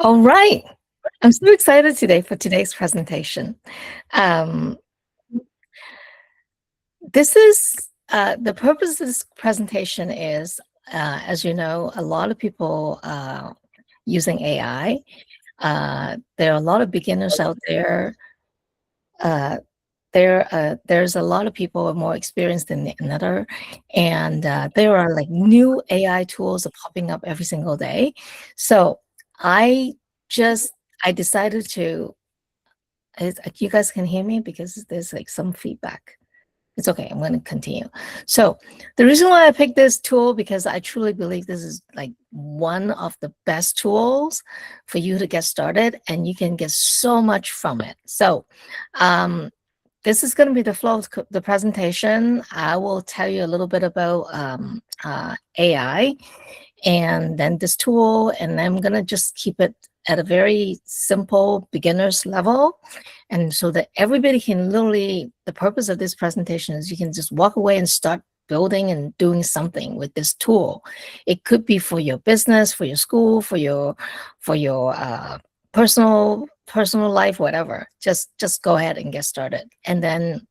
All right. I'm so excited today for today's presentation. Um, this is the purpose of this presentation is, as you know, a lot of people using AI. There are a lot of beginners out there. Uh, there's a lot of people who are more experienced than another, and there are like new AI tools are popping up every single day. So I just I decided to you guys can hear me because there's like some feedback. It's okay. I'm going to continue. So the reason why I picked this tool because I truly believe this is like one of the best tools for you to get started, and you can get so much from it. So um, this is going to be the flow of the presentation. I will tell you a little bit about AI and then this tool, and I'm going to just keep it at a very simple beginner's level. And so that everybody can literally, the purpose of this presentation is you can just walk away and start building and doing something with this tool. It could be for your business, for your school, for your personal life, whatever. Just go ahead and get started, and then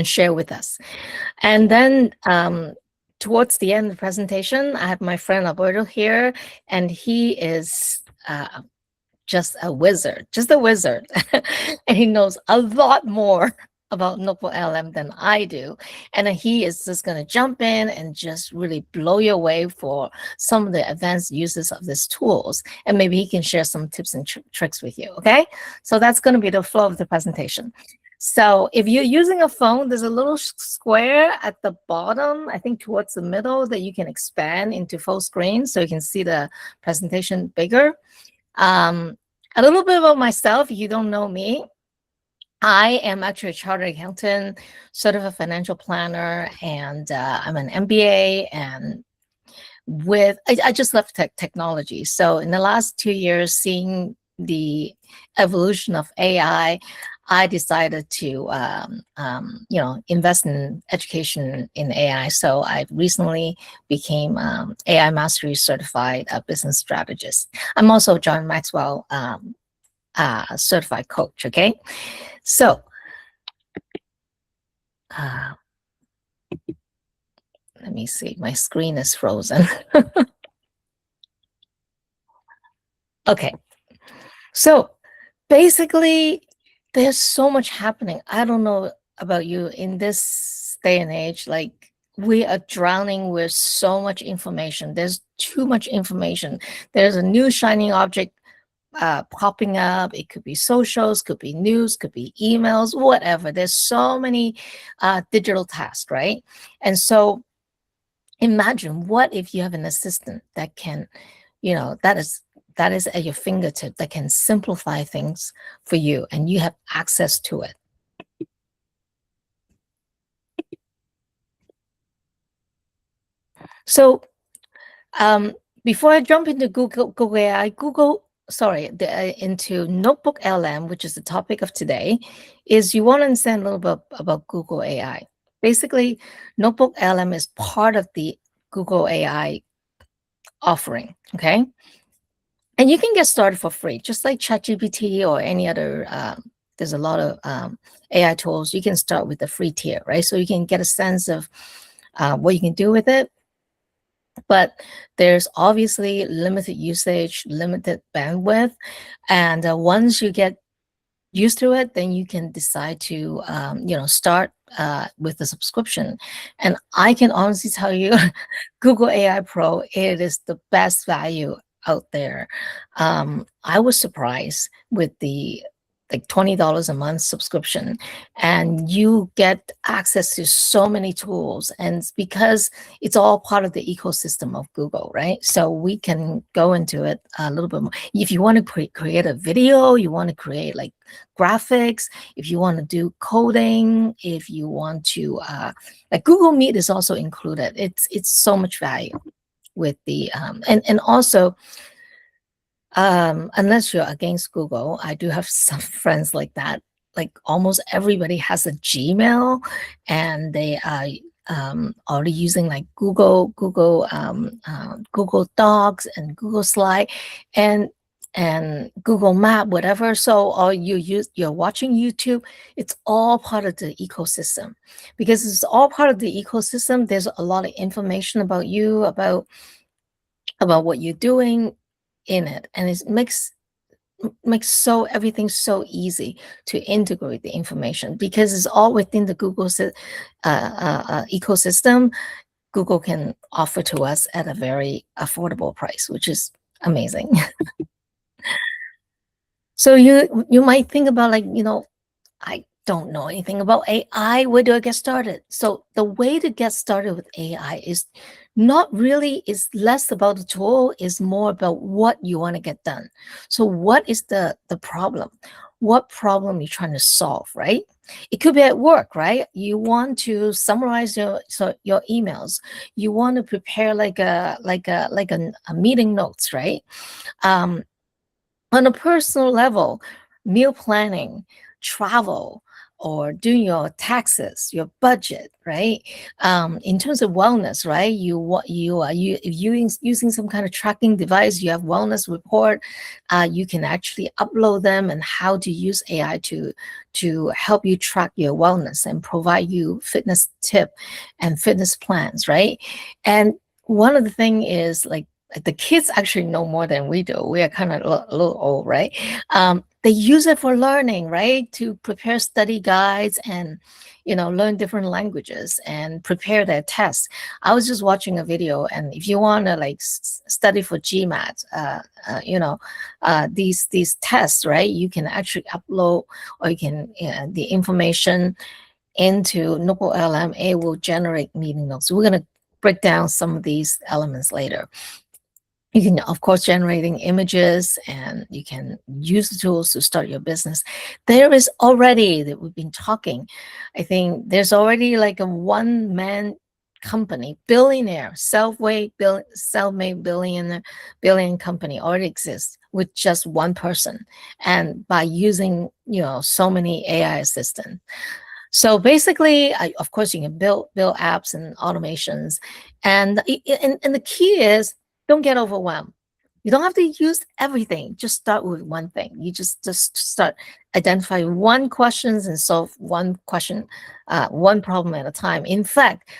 share with us. And then towards the end of the presentation, I have my friend Alberto here, and he is just a wizard, and he knows a lot more about NotebookLM than I do. And then he is just going to jump in and just really blow you away for some of the advanced uses of these tools. And maybe he can share some tips and tricks with you. Okay. So that's going to be the flow of the presentation. So if you're using a phone, there's a little square at the bottom, I think towards the middle, that you can expand into full screen so you can see the presentation bigger. A little bit about myself, if you don't know me. I am actually a chartered accountant, certified financial planner, and I'm an MBA. And I just left technology. So in the last 2 years, seeing the evolution of AI, I decided to invest in education in AI. So I recently became AI Mastery Certified Business Strategist. I'm also John Maxwell certified coach. Okay, so uh, let me see. My screen is frozen. Okay, so basically, there's so much happening. I don't know about you in this day and age. Like we are drowning with so much information. There's too much information. There's a new shining object popping up. It could be socials, could be news, could be emails, whatever. There's so many digital tasks, right? And so imagine what if you have an assistant that can, that is at your fingertip, that can simplify things for you, and you have access to it. So before I jump into Google AI, into NotebookLM, which is the topic of today, is you want to understand a little bit about Google AI. Basically, NotebookLM is part of the Google AI offering, okay? And you can get started for free, just like ChatGPT or any other, there's a lot of AI tools. You can start with the free tier, right? So you can get a sense of what you can do with it. But there's obviously limited usage, limited bandwidth. And once you get used to it, then you can decide to, start with the subscription. And I can honestly tell you, Google AI Pro, it is the best value out there. I was surprised with the like $20 a month subscription, and you get access to so many tools. And it's because it's all part of the ecosystem of Google, right? So we can go into it a little bit more. If you want to create a video, you want to create like graphics, if you want to do coding, if you want to like Google Meet is also included. It's so much value with the and also unless you're against Google, I do have some friends like that. Like almost everybody has a Gmail, and they are already using like Google Docs and Google Slide, and and Google Map, whatever. So, or you're watching YouTube, it's all part of the ecosystem. Because it's all part of the ecosystem, there's a lot of information about you, about what you're doing in it, and it makes so everything so easy to integrate the information because it's all within the ecosystem. Google can offer to us at a very affordable price, which is amazing. So you might think about, like, I don't know anything about AI. Where do I get started? So the way to get started with AI is not really, is less about the tool, is more about what you want to get done. So what is the problem? What problem you're trying to solve, right? It could be at work, right? You want to summarize your emails. You want to prepare a meeting notes, right? Um, on a personal level, meal planning, travel, or doing your taxes, your budget, right? In terms of wellness, right? You if you using some kind of tracking device, you have wellness report. You can actually upload them, and how to use AI to help you track your wellness and provide you fitness tip and fitness plans, right? And one of the thing is, like, the kids actually know more than we do. We are kind of a little old, right? They use it for learning, right? To prepare study guides and, learn different languages and prepare their tests. I was just watching a video, and if you want to, like, study for GMAT, these tests, right? You can actually upload, or you can the information into NotebookLM. It will generate meeting notes. We're going to break down some of these elements later. You can, of course, generating images, and you can use the tools to start your business. There is already, that we've been talking, I think there's already like a one-man company, billionaire, self-made billion company already exists with just one person, and by using, so many AI assistants. So basically, of course, you can build apps and automations, and the key is, don't get overwhelmed. You don't have to use everything. Just start with one thing. You just start identifying one questions and solve one question, one problem at a time. In fact,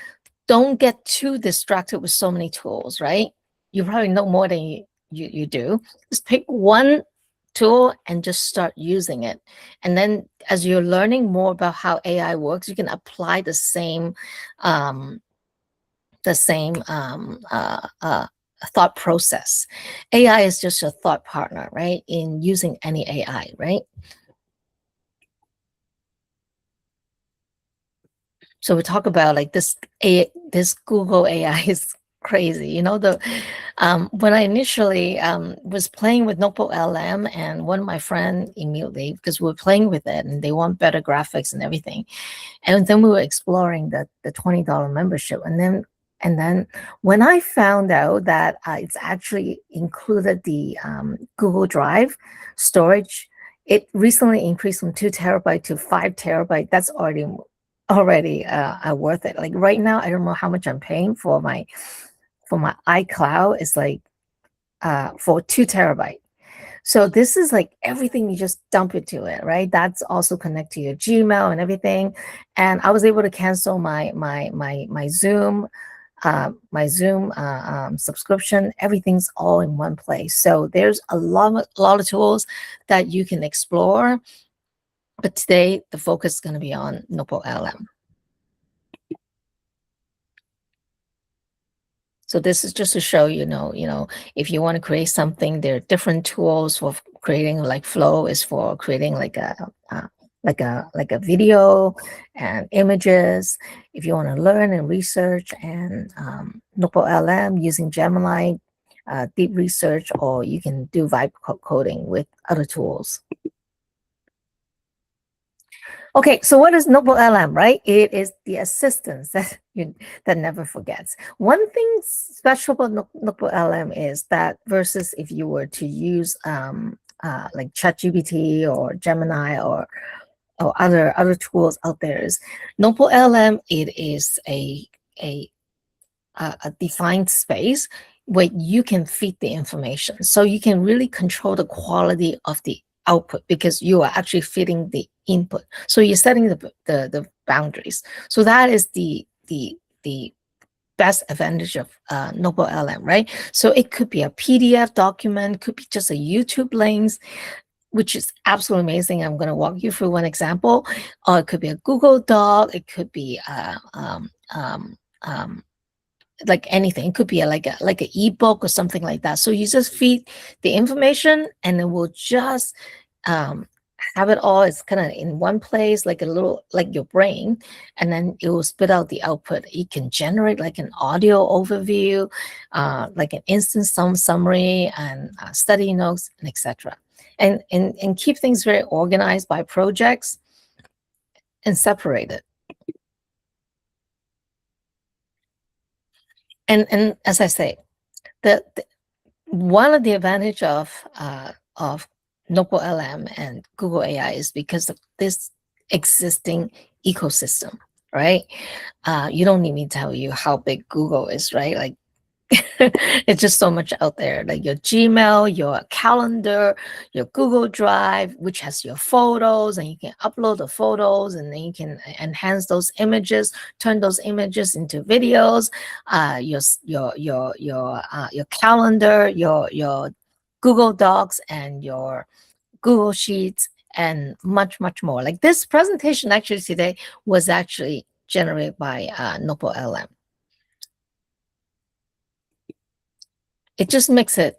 don't get too distracted with so many tools. Right? You probably know more than you do. Just pick one tool and just start using it. And then as you're learning more about how AI works, you can apply um, the same thought process. AI is just a thought partner, right? In using any AI, right? So we talk about, like, this Google AI is crazy. When I initially was playing with NotebookLM, and one of my friend immediately, because we were playing with it and they want better graphics and everything, and then we were exploring the $20 membership, and then when I found out that it's actually included the Google Drive storage, it recently increased from 2 terabyte to 5 terabyte. That's already worth it. Like right now, I don't know how much I'm paying for my iCloud. It's like for 2 terabyte. So this is like everything, you just dump into it, right? That's also connect to your Gmail and everything. And I was able to cancel my Zoom subscription. Everything's all in one place. So there's a lot of tools that you can explore. But today the focus is going to be on NotebookLM. So this is just to show, if you want to create something, there are different tools for creating, like Flow is for creating like a video and images. If you want to learn and research, and NotebookLM using Gemini, deep research, or you can do vibe coding with other tools. Okay, so what is NotebookLM, right? It is the assistance that never forgets. One thing special about NotebookLM is that, versus if you were to use like ChatGPT or Gemini or other tools out there, is NotebookLM. It is a defined space. where you can feed the information. So you can really control the quality of the output because you are actually feeding the input. So you're setting the boundaries. So that is the best advantage of NotebookLM, right? So it could be a PDF document, could be just a YouTube links, which is absolutely amazing. I'm going to walk you through one example. Or it could be a Google Doc. It could be like anything. It could be like an ebook or something like that. So you just feed the information, and it will just um, have it all. It's kind of in one place, like a little like your brain, and then it will spit out the output. It can generate like an audio overview, like an instant summary, and study notes, and etc. And keep things very organized by projects and separated. And as I say, the one of the advantage of NotebookLM and Google AI is because of this existing ecosystem, right? You don't need me to tell you how big Google is, right? Like it's just so much out there, like your Gmail, your calendar, your Google Drive, which has your photos, and you can upload the photos, and then you can enhance those images, turn those images into videos. Your calendar, your Google Docs, and your Google Sheets, and much more. Like this presentation actually today was actually generated by NotebookLM. It just makes it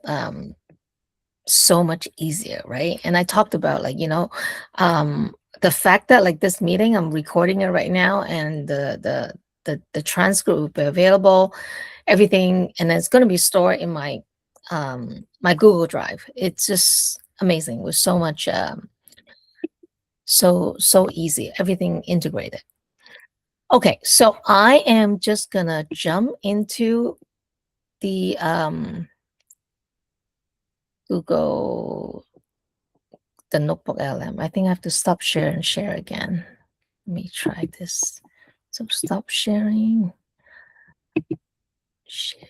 so much easier, right? And I talked about like, the fact that like this meeting, I'm recording it right now, and the transcript will be available, everything, and it's going to be stored in my my Google Drive. It's just amazing with so much so easy, everything integrated. Okay, so I am just gonna jump into the Google, the NotebookLM. I think I have to stop share and share again. Let me try this. So stop sharing. Share.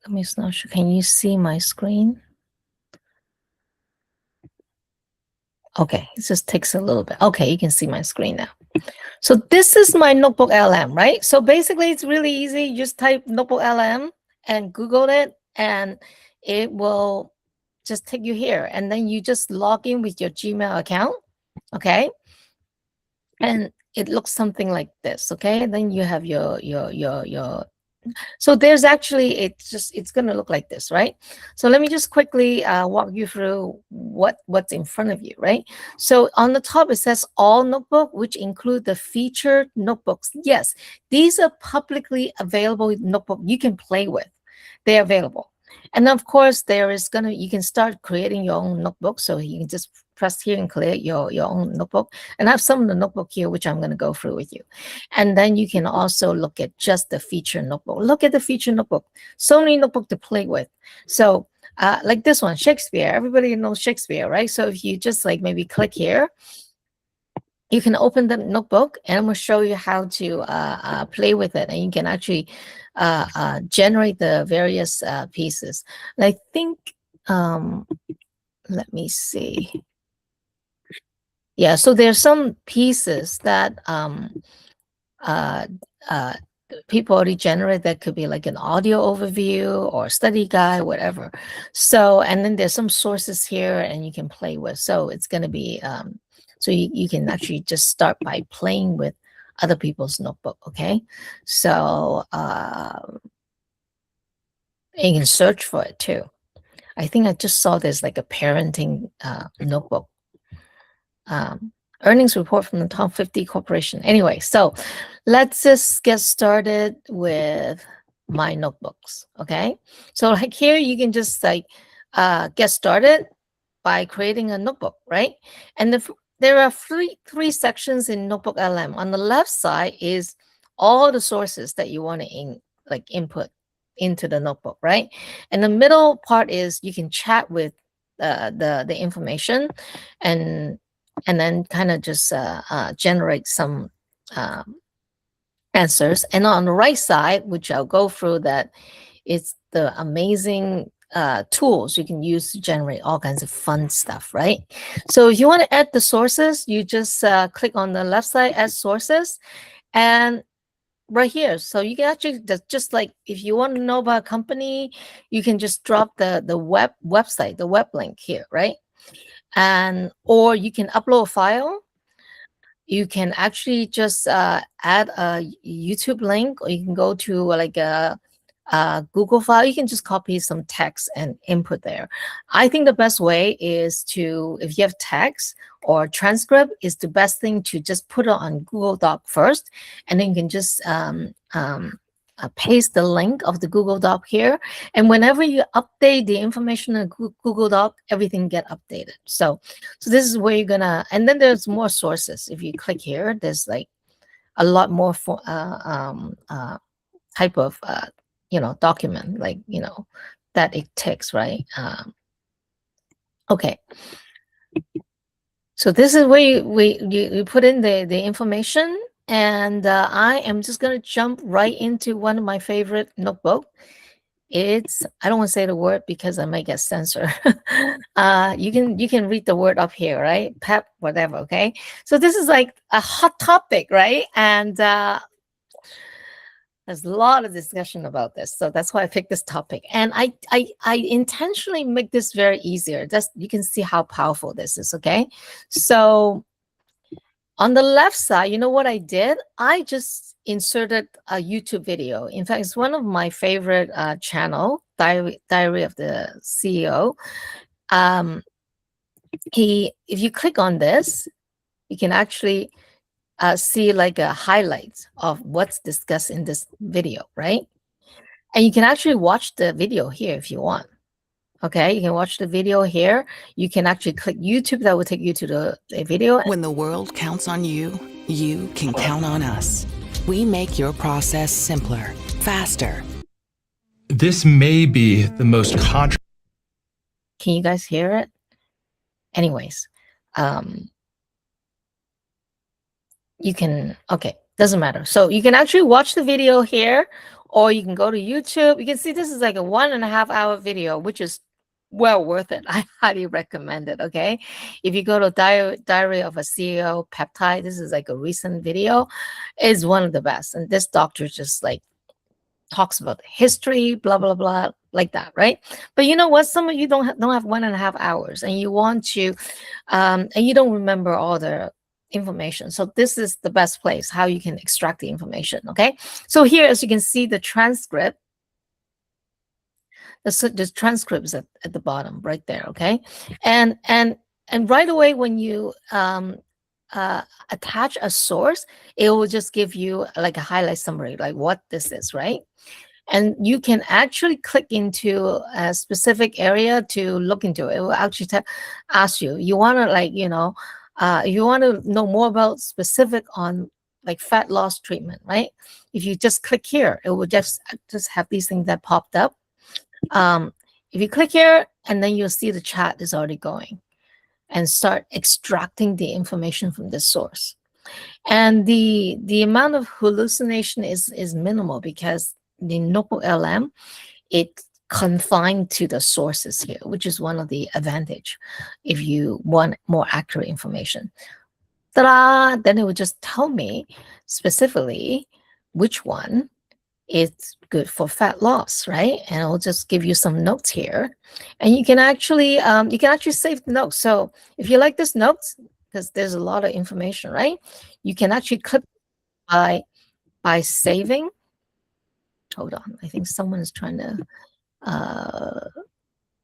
Let me not sure. Can you see my screen? Okay, it just takes a little bit. Okay, you can see my screen now. So this is my NotebookLM, right? So basically it's really easy. You just type NotebookLM and Google it, and it will just take you here. And then you just log in with your Gmail account, okay? And it looks something like this, okay? And then you have your so there's actually, it's going to look like this, right? So let me just quickly walk you through what's in front of you, right? So on the top, it says all notebook, which include the featured notebooks. Yes, these are publicly available notebook you can play with. They're available. And of course, you can start creating your own notebook. So you can just press here and create your own notebook. And I have some of the notebook here, which I'm going to go through with you. And then you can also look at just the feature notebook. Look at the feature notebook. So many notebook to play with. So like this one, Shakespeare. Everybody knows Shakespeare, right? So if you just like maybe click here, you can open the notebook, and I'm going to show you how to play with it. And you can actually generate the various pieces. And I think, let me see. Yeah, so there's some pieces that uh, uh, people already generate that could be like an audio overview or study guide, whatever. So, and then there's some sources here, and you can play with. So it's going to be, so you can actually just start by playing with other people's notebook, okay? So you can search for it too. I think I just saw there's like a parenting notebook. Earnings report from the top 50 corporation. Anyway, so let's just get started with my notebooks, okay? So like here, you can just like get started by creating a notebook, right? And there are three sections in NotebookLM. On the left side is all the sources that you want to like input, into the notebook, right? And the middle part is you can chat with the information, and then kind of just generate some answers. And on the right side, which I'll go through, that it's the amazing tools you can use to generate all kinds of fun stuff, right? So if you want to add the sources, you just click on the left side, add sources, and right here. So you can actually just like, if you want to know about a company, you can just drop the website, the web link here, right? And or you can upload a file. You can actually just add a YouTube link, or you can go to like a Google file. You can just copy some text and input there. I think the best way is to, if you have text or transcript, is the best thing to just put it on Google Doc first, and then you can just paste the link of the Google Doc here. And whenever you update the information in Google Doc, everything get updated. So this is where you're gonna, and then there's more sources. If you click here, there's like a lot more for type of document, like that it takes, right? Okay, so this is where you put in the information, and I am just gonna jump right into one of my favorite notebook. It's, I don't want to say the word because I might get censored. You can read the word up here, right? PEP, whatever. Okay, so this is like a hot topic, right? And there's a lot of discussion about this, so that's why I picked this topic. And I intentionally make this very easier. Just, you can see how powerful this is. Okay, so on the left side, you know what I did? I just inserted a YouTube video. In fact, it's one of my favorite channel, Diary of the CEO. If you click on this, you can actually see like a highlights of what's discussed in this video, right? And you can actually watch the video here if you want. Okay, you can watch the video here. You can actually click YouTube. That will take you to the video. When the world counts on you, you can count on us. We make your process simpler, faster. This may be the most Can you guys hear it? Anyways, you can, okay, doesn't matter. So you can actually watch the video here, or you can go to YouTube. You can see this is like a 1.5 hour video, which is well worth it. I highly recommend it. Okay, if you go to Diary of a CEO Peptide, this is like a recent video, is one of the best. And this doctor just like talks about the history, blah blah blah, like that, right? But you know what? Some of you don't have 1.5 hours, and you want to, and you don't remember all the information. So this is the best place how you can extract the information. Okay, so here, as you can see, the transcript. The transcript is at the bottom right there. Okay, and right away when you attach a source, it will just give you like a highlight summary, like what this is, right? And you can actually click into a specific area to look into it. It will actually ask you, you want to like, you want to know more about specific on like fat loss treatment, right? If you just click here, it will just have these things that popped up. If you click here, and then you'll see the chat is already going, and start extracting the information from this source. And the amount of hallucination is minimal, because the NotebookLM, it's confined to the sources here, which is one of the advantage if you want more accurate information. Ta-da! Then it would just tell me specifically which one is good for fat loss, right? And I'll just give you some notes here, and you can actually save the notes. So if you like this notes, because there's a lot of information, right? You can actually click by saving. Hold on, I think someone is trying to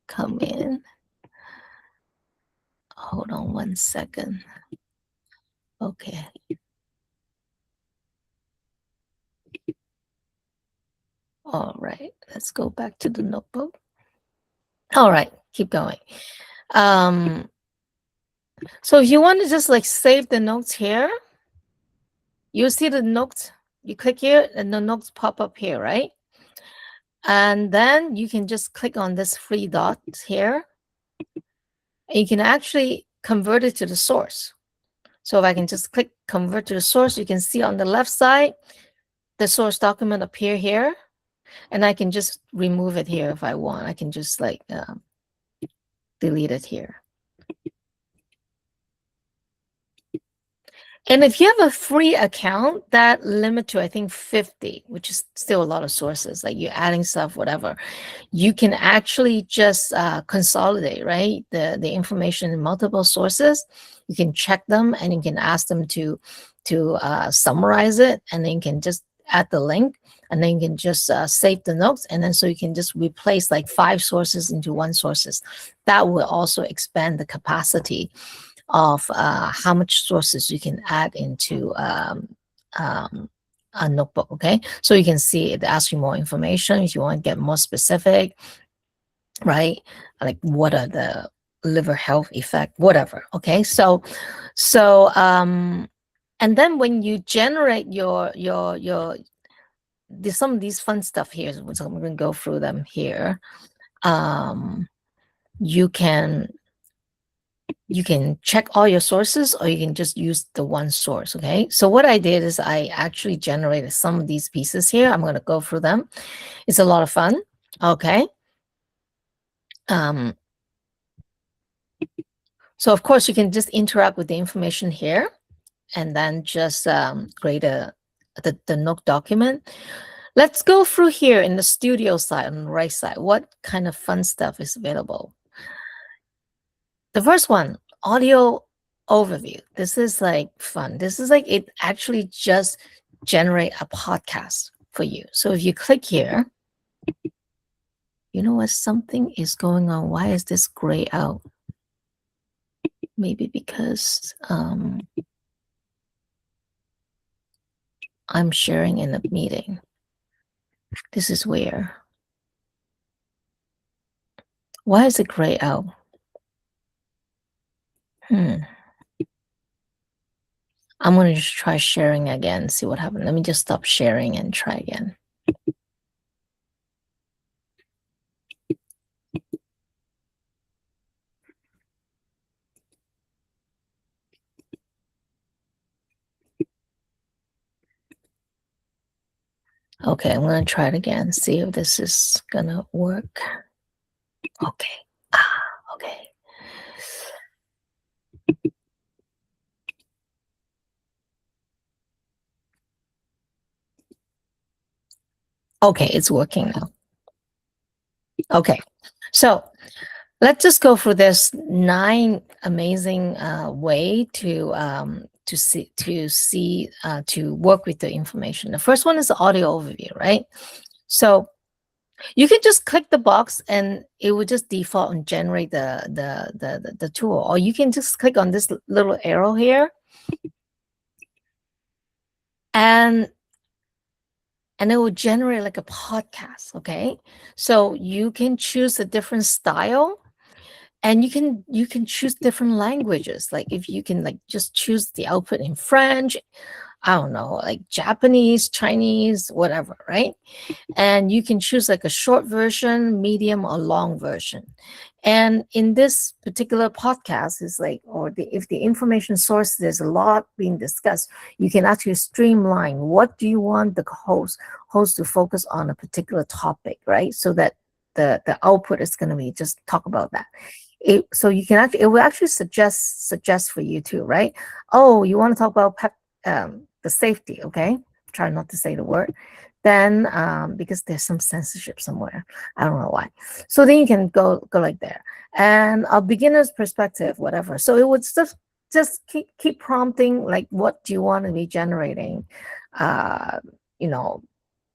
come in. Hold on 1 second. Okay. All right, let's go back to the notebook. All right, keep going. So if you want to just like save the notes here, you'll see the notes. You click here and the notes pop up here, right? And then you can just click on this three dots here. And you can actually convert it to the source. So if I can just click convert to the source, you can see on the left side, the source document appear here. And I can just remove it here if I want. I can just like delete it here. And if you have a free account, that limit to, I think, 50, which is still a lot of sources, like you're adding stuff, whatever, you can actually just consolidate, right? The information in multiple sources. You can check them and you can ask them to summarize it, and then you can just add the link, and then you can just save the notes, and then so you can just replace like 5 sources into 1 sources. That will also expand the capacity of how much sources you can add into a notebook. Okay, so you can see it asks you more information if you want to get more specific, right? Like what are the liver health effect, whatever. Okay, so and then when you generate some of these fun stuff here, so I'm going to go through them here. You can check all your sources, or you can just use the one source. Okay, so what I did is I actually generated some of these pieces here. I'm going to go through them. It's a lot of fun. Okay. So of course you can just interact with the information here, and then just create the note document. Let's go through here in the studio side on the right side. What kind of fun stuff is available? The first one, audio overview. This is like fun. This is like it actually just generate a podcast for you. So if you click here, you know what? Something is going on. Why is this gray out? Maybe because I'm sharing in a meeting. This is where. Why is it gray out? I'm going to just try sharing again, see what happens. Let me just stop sharing and try again. Okay, I'm going to try it again, see if this is going to work. Okay. Okay. Okay, it's working now. Okay, so let's just go through this 9 amazing way to work with the information. The first one is the audio overview, right? So you can just click the box and it will just default and generate the tool, or you can just click on this little arrow here, and it will generate like a podcast. Okay, so you can choose a different style, and you can choose different languages. Like if you can like just choose the output in French, I don't know, like Japanese, Chinese, whatever, right? And you can choose like a short version, medium, or long version. And in this particular podcast is like, if the information source, there's a lot being discussed, you can actually streamline. What do you want the host to focus on a particular topic, right? So that the output is going to be just talk about that. So you can actually, it will actually suggest for you too, right? Oh, you want to talk about the safety, okay? Try not to say the word. Then because there's some censorship somewhere, I don't know why. So then you can go like there, and a beginner's perspective, whatever. So it would just keep prompting, like, what do you want to be generating? You know,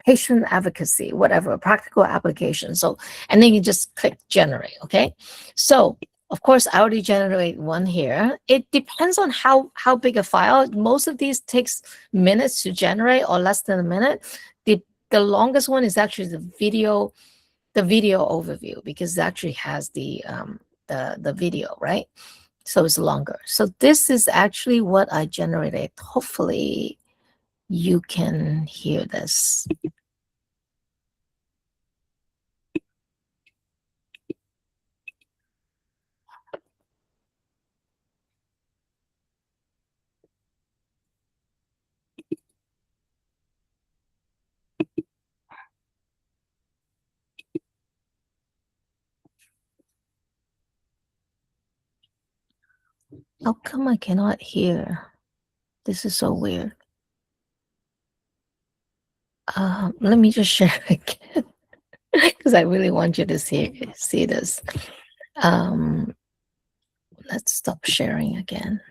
patient advocacy, whatever, practical application. So, and then you just click generate. Okay, so of course I already generate one here. It depends on how big a file. Most of these takes minutes to generate, or less than a minute. The longest one is actually the video overview, because it actually has the video, right? So it's longer. So this is actually what I generated. Hopefully you can hear this. How come I cannot hear? This is so weird. Let me just share again because I really want you to see this. Let's stop sharing again.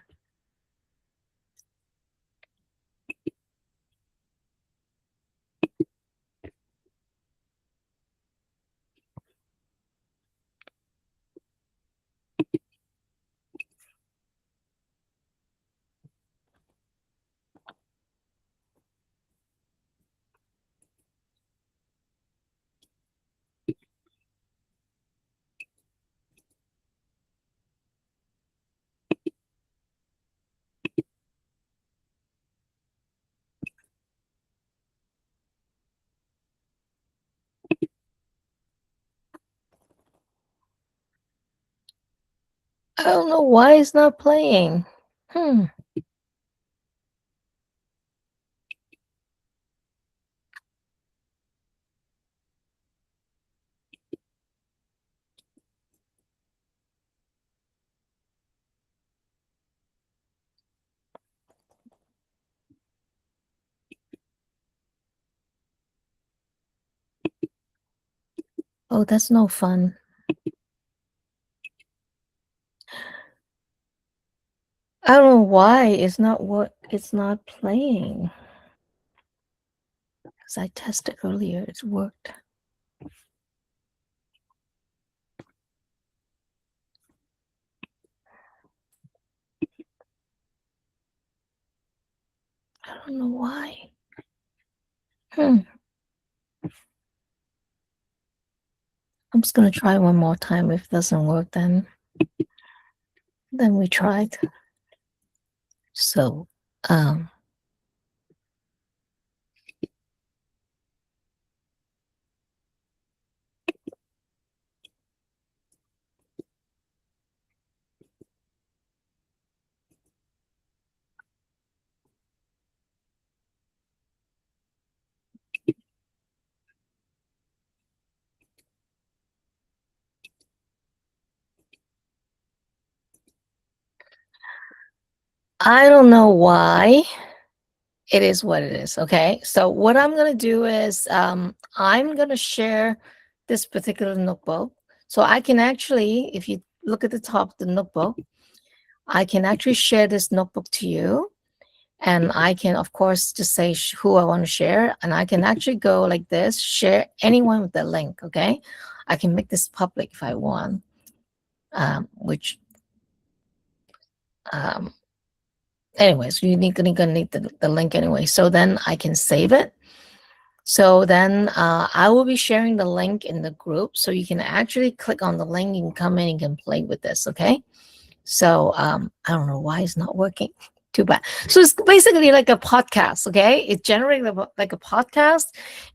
I don't know why it's not playing. Oh, that's no fun. I don't know why it's not playing. Because I tested earlier, it's worked. I don't know why. I'm just gonna try one more time. If it doesn't work, then we tried. So, I don't know why. It is what it is. Okay. So what I'm gonna do is I'm gonna share this particular notebook. So I can actually, if you look at the top of the notebook, I can actually share this notebook to you. And I can, of course, just say who I want to share. And I can actually go like this, share anyone with the link. Okay. I can make this public if I want, which, anyways, you're gonna need the link anyway. So then I can save it. So then I will be sharing the link in the group. So you can actually click on the link and come in and can play with this. Okay. So I don't know why it's not working. Too bad. So it's basically like a podcast. Okay, it's generating like a podcast,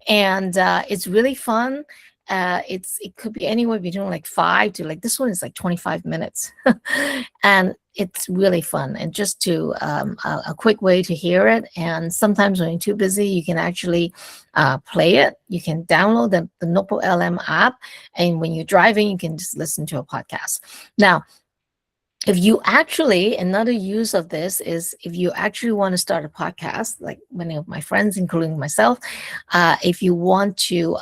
and it's really fun. It could be anywhere between like 5 to like this one is like 25 minutes, and it's really fun. And just to a quick way to hear it. And sometimes when you're too busy, you can actually play it. You can download the NotebookLM app, and when you're driving, you can just listen to a podcast. Now, if you actually, another use of this is if you actually want to start a podcast, like many of my friends, including myself, if you want to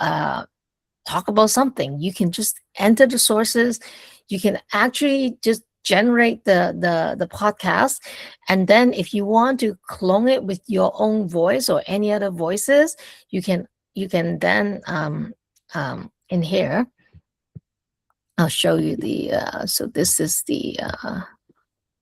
talk about something, you can just enter the sources. You can actually just generate the podcast, and then if you want to clone it with your own voice or any other voices, you can then in here. I'll show you the so this is the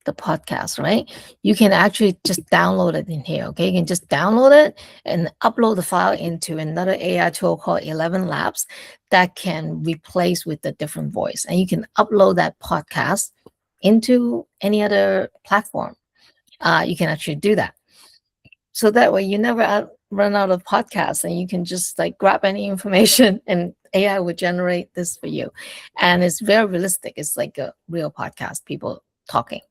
podcast, right? You can actually just download it in here. Okay, you can just download it and upload the file into another AI tool called 11 Labs that can replace with a different voice, and you can upload that podcast into any other platform. You can actually do that. So that way you never run out of podcasts, and you can just like grab any information and AI will generate this for you. And it's very realistic. It's like a real podcast, people talking.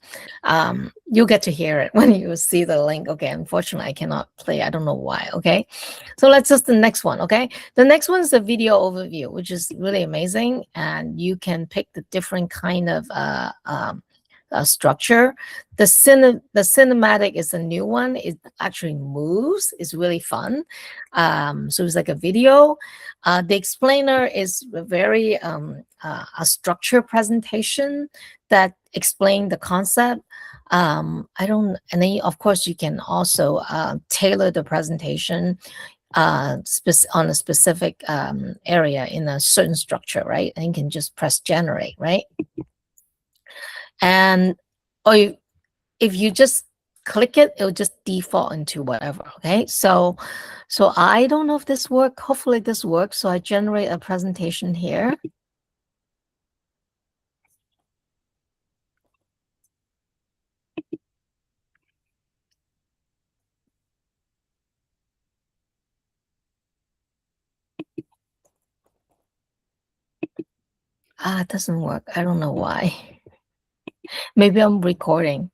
You'll get to hear it when you see the link. Okay, unfortunately, I cannot play. I don't know why. Okay, so let's just the next one. Okay, the next one is a video overview, which is really amazing. And you can pick the different kind of structure. The cinematic is a new one. It actually moves. It's really fun. So it's like a video. The explainer is very a structure presentation that explain the concept. I don't, and then of course you can also tailor the presentation on a specific area in a certain structure, right? And you can just press generate, right? And or if you just click it, it'll just default into whatever. Okay, so I don't know if this works. Hopefully this works. So I generate a presentation here. It doesn't work. I don't know why. Maybe I'm recording.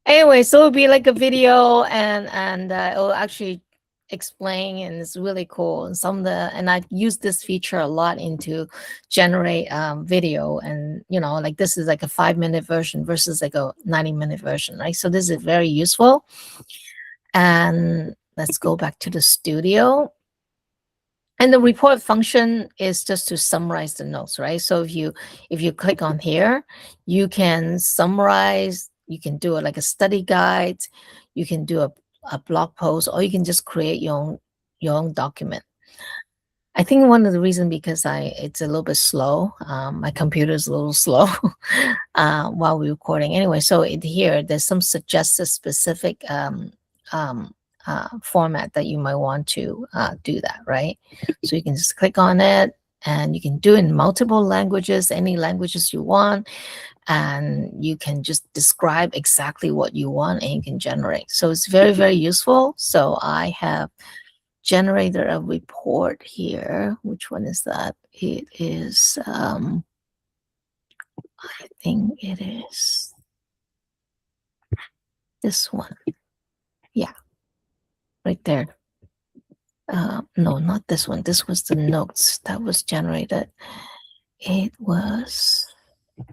Anyway, so it'll be like a video, and it'll actually explain, and it's really cool. And and I use this feature a lot into generate video, and like this is like a 5-minute version versus like a 90-minute version, right? So this is very useful. And let's go back to the studio. And the report function is just to summarize the notes, right? So if you click on here, you can summarize, you can do it like a study guide, you can do a blog post, or you can just create your own document. I think one of the reasons because it's a little bit slow. My computer is a little slow while we're recording. Anyway, so here there's some suggested specific format that you might want to do that, right? So you can just click on it, and you can do it in multiple languages, any languages you want, and you can just describe exactly what you want, and you can generate. So it's very, very useful. So I have generated a report here. Which one is that? It is, I think it is this one. Yeah, right there. No, not this one. This was the notes that was generated. It was, I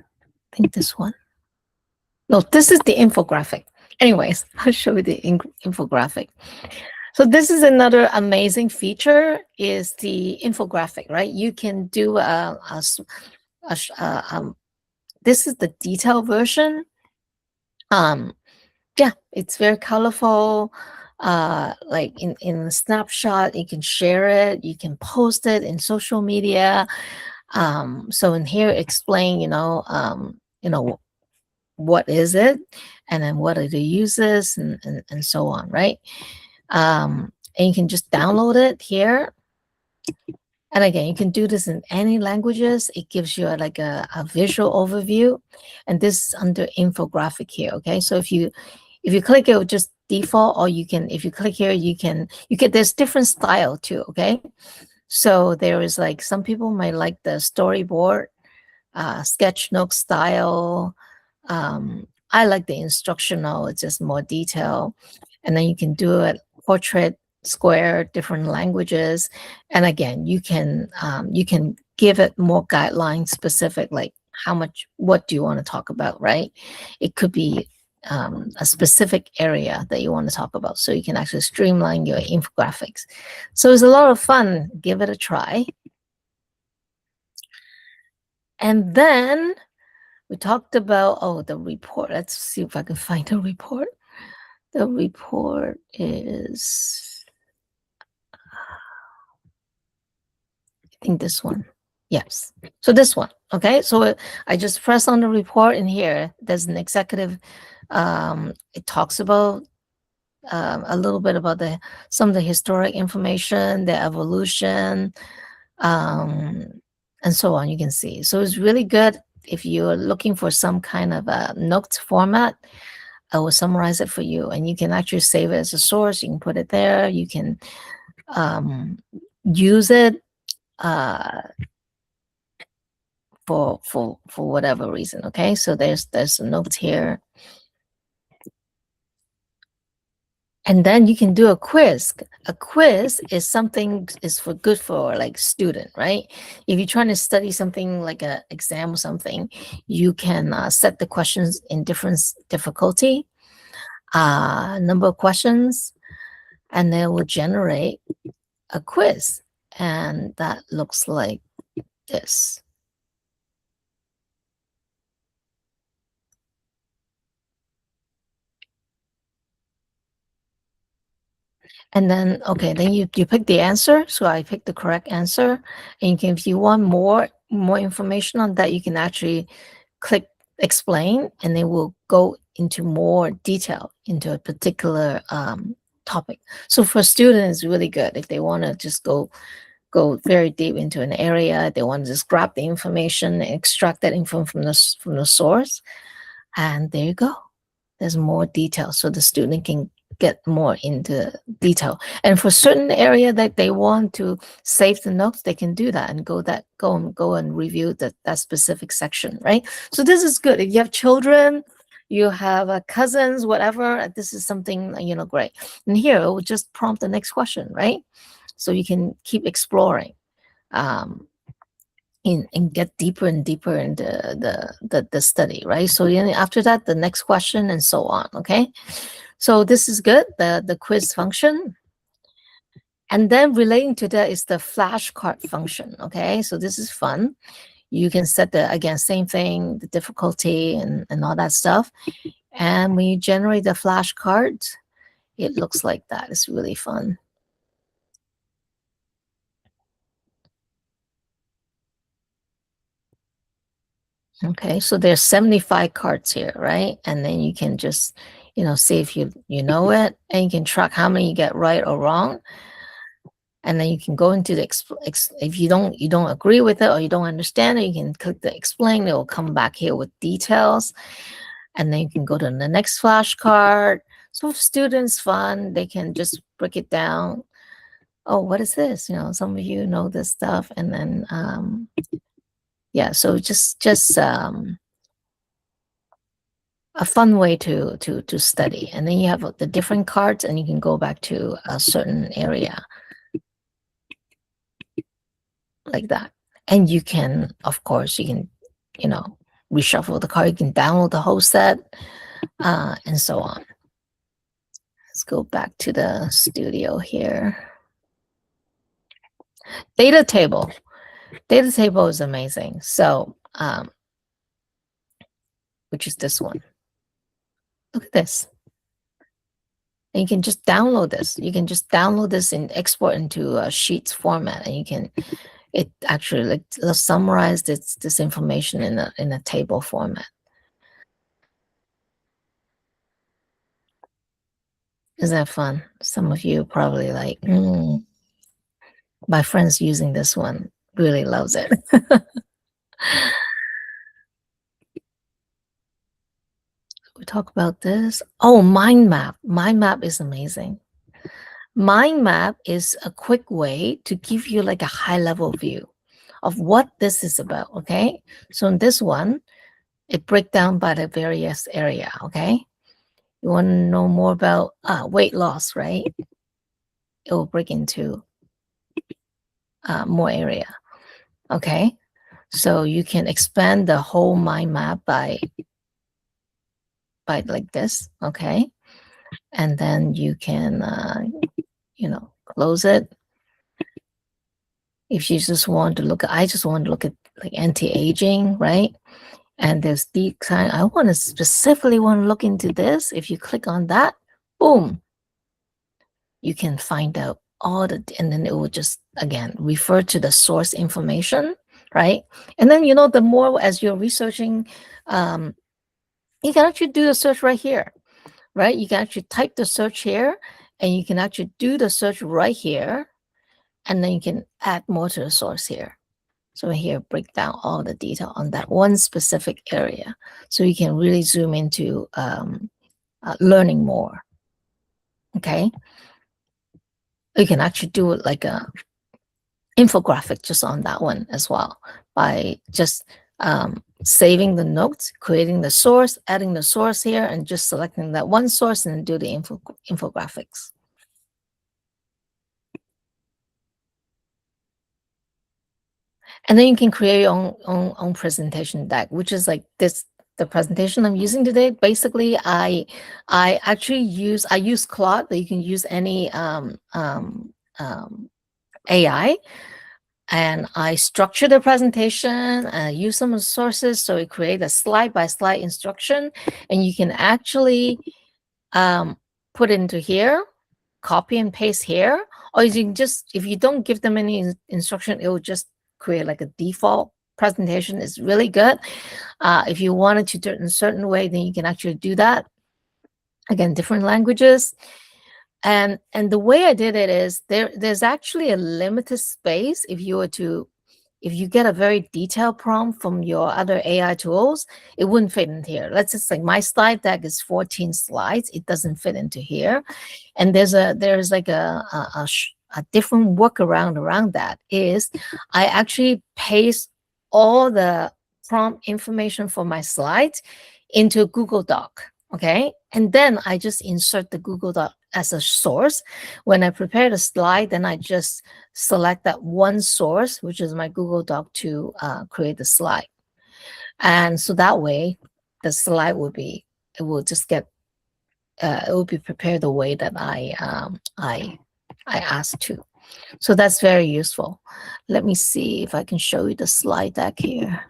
think this one. No, this is the infographic. Anyways, I'll show you the infographic. So this is another amazing feature, is the infographic, right? You can do this is the detailed version. Yeah, it's very colorful. Like in a snapshot, you can share it, you can post it in social media. So in here, explain, what is it, and then what are the uses, and so on, right? And you can just download it here. And again, you can do this in any languages. It gives you like a visual overview, and this is under infographic here. Okay, so if you click it, will just default, or you can, if you click here, you get, there's different style too. Okay, so there is like, some people might like the storyboard, sketch note style. I like the instructional, it's just more detail. And then you can do it portrait, square, different languages. And again, you can give it more guidelines specific, like what do you want to talk about, right? It could be a specific area that you want to talk about. So you can actually streamline your infographics. So it's a lot of fun. Give it a try. And then we talked about, the report. Let's see if I can find the report. The report is, I think this one. Yes. So this one. Okay. So I just press on the report, and here there's an executive. It talks about a little bit about some of the historic information, the evolution, and so on. You can see. So it's really good if you're looking for some kind of a notes format. I will summarize it for you, and you can actually save it as a source. You can put it there. You can use it for whatever reason. Okay, so there's some notes here, And then you can do a quiz. A quiz is something is for good for like student, right? If you're trying to study something like a exam or something, you can set the questions in different difficulty, number of questions, and then it will generate a quiz. And that looks like this. And then, okay, then you pick the answer. So I picked the correct answer. And you can, if you want more information on that, you can actually click explain, and they will go into more detail into a particular topic. So for students, it's really good if they want to just go very deep into an area. They want to just grab the information, extract that info from the source, and there you go. There's more detail, so the student can get more into detail. And for certain area that they want to save the notes, they can do that and go and review that specific section, right? So this is good. If you have children, you have cousins, whatever, this is something, great. And here it will just prompt the next question, right? So you can keep exploring. And get deeper and deeper into the study, right? So then after that, the next question and so on. Okay, so this is good. The quiz function, and then relating to that is the flashcard function. Okay, so this is fun. You can set the again same thing, the difficulty and all that stuff. And when you generate the flashcards, it looks like that. It's really fun. Okay, so there's 75 cards here, right? And then you can just, see if you know it, and you can track how many you get right or wrong. And then you can go into the if you don't agree with it or you don't understand it, you can click the explain. It will come back here with details, and then you can go to the next flashcard. So if students fun, they can just break it down. Oh, what is this? Some of you know this stuff, and then yeah. So just a fun way to study. And then you have the different cards, and you can go back to a certain area like that. And you can, of course, you can, reshuffle the card. You can download the whole set, and so on. Let's go back to the studio here. Data table. Data table is amazing. So, which is this one. Look at this. And you can just download this. You can just download this and export into a Sheets format, and it actually summarize this information in a table format. Isn't that fun? Some of you probably like, my friend's using this one, really loves it. We talk about this. Oh, mind map. Mind map is amazing. Mind map is a quick way to give you like a high level view of what this is about. Okay. So in this one, it breaks down by the various area. Okay. You want to know more about weight loss, right? It will break into more area. Okay. So you can expand the whole mind map by like this. Okay. And then you can, close it. If you just want to look at, I just want to look at like anti-aging, right? And there's the kind, I want to specifically want to look into this. If you click on that, boom, you can find out all and then it will just, again, refer to the source information, right? And then, the more as you're researching, you can actually do the search right here, right? You can actually type the search here, and you can actually do the search right here, and then you can add more to the source here. So here, break down all the detail on that one specific area. So you can really zoom into learning more, okay? You can actually do it like a infographic just on that one as well by just saving the notes, creating the source, adding the source here, and just selecting that one source and do the infographics. And then you can create your own presentation deck, which is like this. The presentation I'm using today, basically, I use Claude, but you can use any AI, and I structure the presentation, use some sources, so it create a slide-by-slide instruction, and you can actually put it into here, copy and paste here, or you can just, if you don't give them any instruction, it will just create like a default presentation. It's really good. If you wanted to do it in a certain way, then you can actually do that. Again, different languages. And the way I did it is there's actually a limited space. If you get a very detailed prompt from your other AI tools, it wouldn't fit in here. Let's just like my slide deck is 14 slides. It doesn't fit into here. And there's like a different workaround around that is I actually paste all the prompt information for my slides into a Google Doc. Okay. And then I just insert the Google Doc as a source. When I prepare the slide, then I just select that one source, which is my Google Doc, to create the slide. And so that way, the slide will be, it will just get, it will be prepared the way that I asked to. So that's very useful. Let me see if I can show you the slide deck here.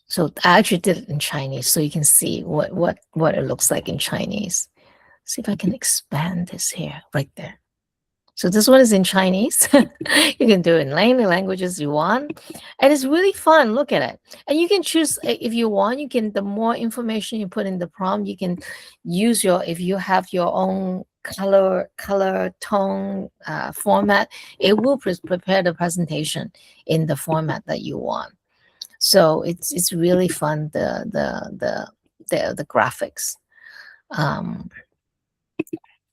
So I actually did it in Chinese, so you can see what it looks like in Chinese. See if I can expand this here, right there. So this one is in Chinese. You can do it in any languages you want. And it's really fun. Look at it. And you can choose, if you want, you can, the more information you put in the prompt, you can use if you have your own color tone format, it will prepare the presentation in the format that you want. So it's really fun, the graphics.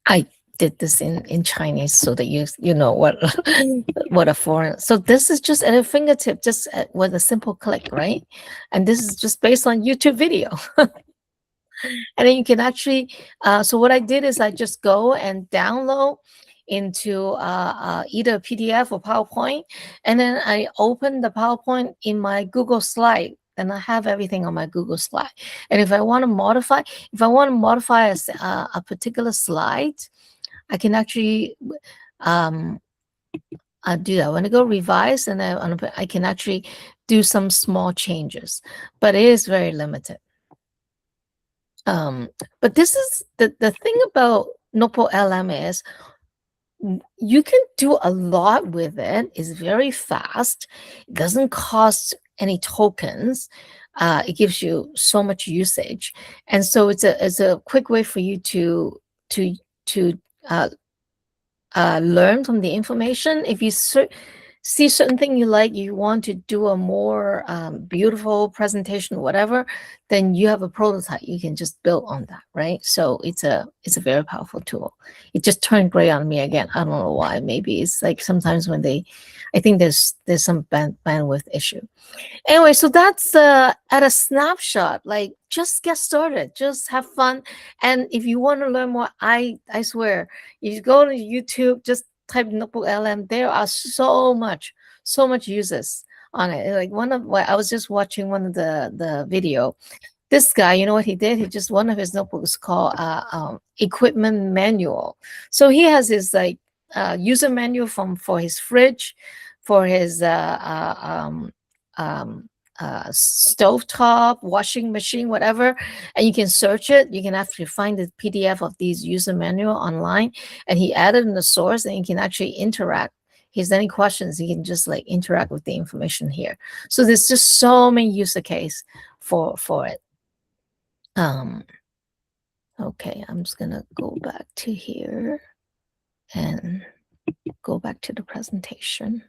I did this in Chinese so that you know what what a foreign. So this is just at a fingertip, just with a simple click, right? And this is just based on YouTube video. And then you can actually, so what I did is I just go and download into either a PDF or PowerPoint, and then I open the PowerPoint in my Google Slide, and I have everything on my Google Slide. And if I want to modify, a particular slide, I can actually I do that. When I go revise, and I can actually do some small changes, but it is very limited. But this is the thing about NotebookLM is you can do a lot with it. It's very fast. It doesn't cost any tokens. It gives you so much usage, and so it's a quick way for you to learn from the information. If you see certain thing you like, you want to do a more beautiful presentation, whatever, then you have a prototype. You can just build on that, right? So it's a very powerful tool. It just turned gray on me again. I don't know why. Maybe it's like sometimes when I think there's some bandwidth issue. Anyway, so that's at a snapshot. Like, just get started, just have fun. And if you want to learn more, I swear, if you go to YouTube, just type NotebookLM, there are so much uses on it. Like I was just watching one of the video. This guy, you know what he did? He just, one of his notebooks called equipment manual. So he has his like user manual for his fridge, for his stovetop, washing machine, whatever, and you can search it. You can actually find the PDF of these user manual online, and he added in the source, and you can actually interact. If he has any questions, he can just like interact with the information here. So there's just so many use case for it. Okay, I'm just gonna go back to here and go back to the presentation.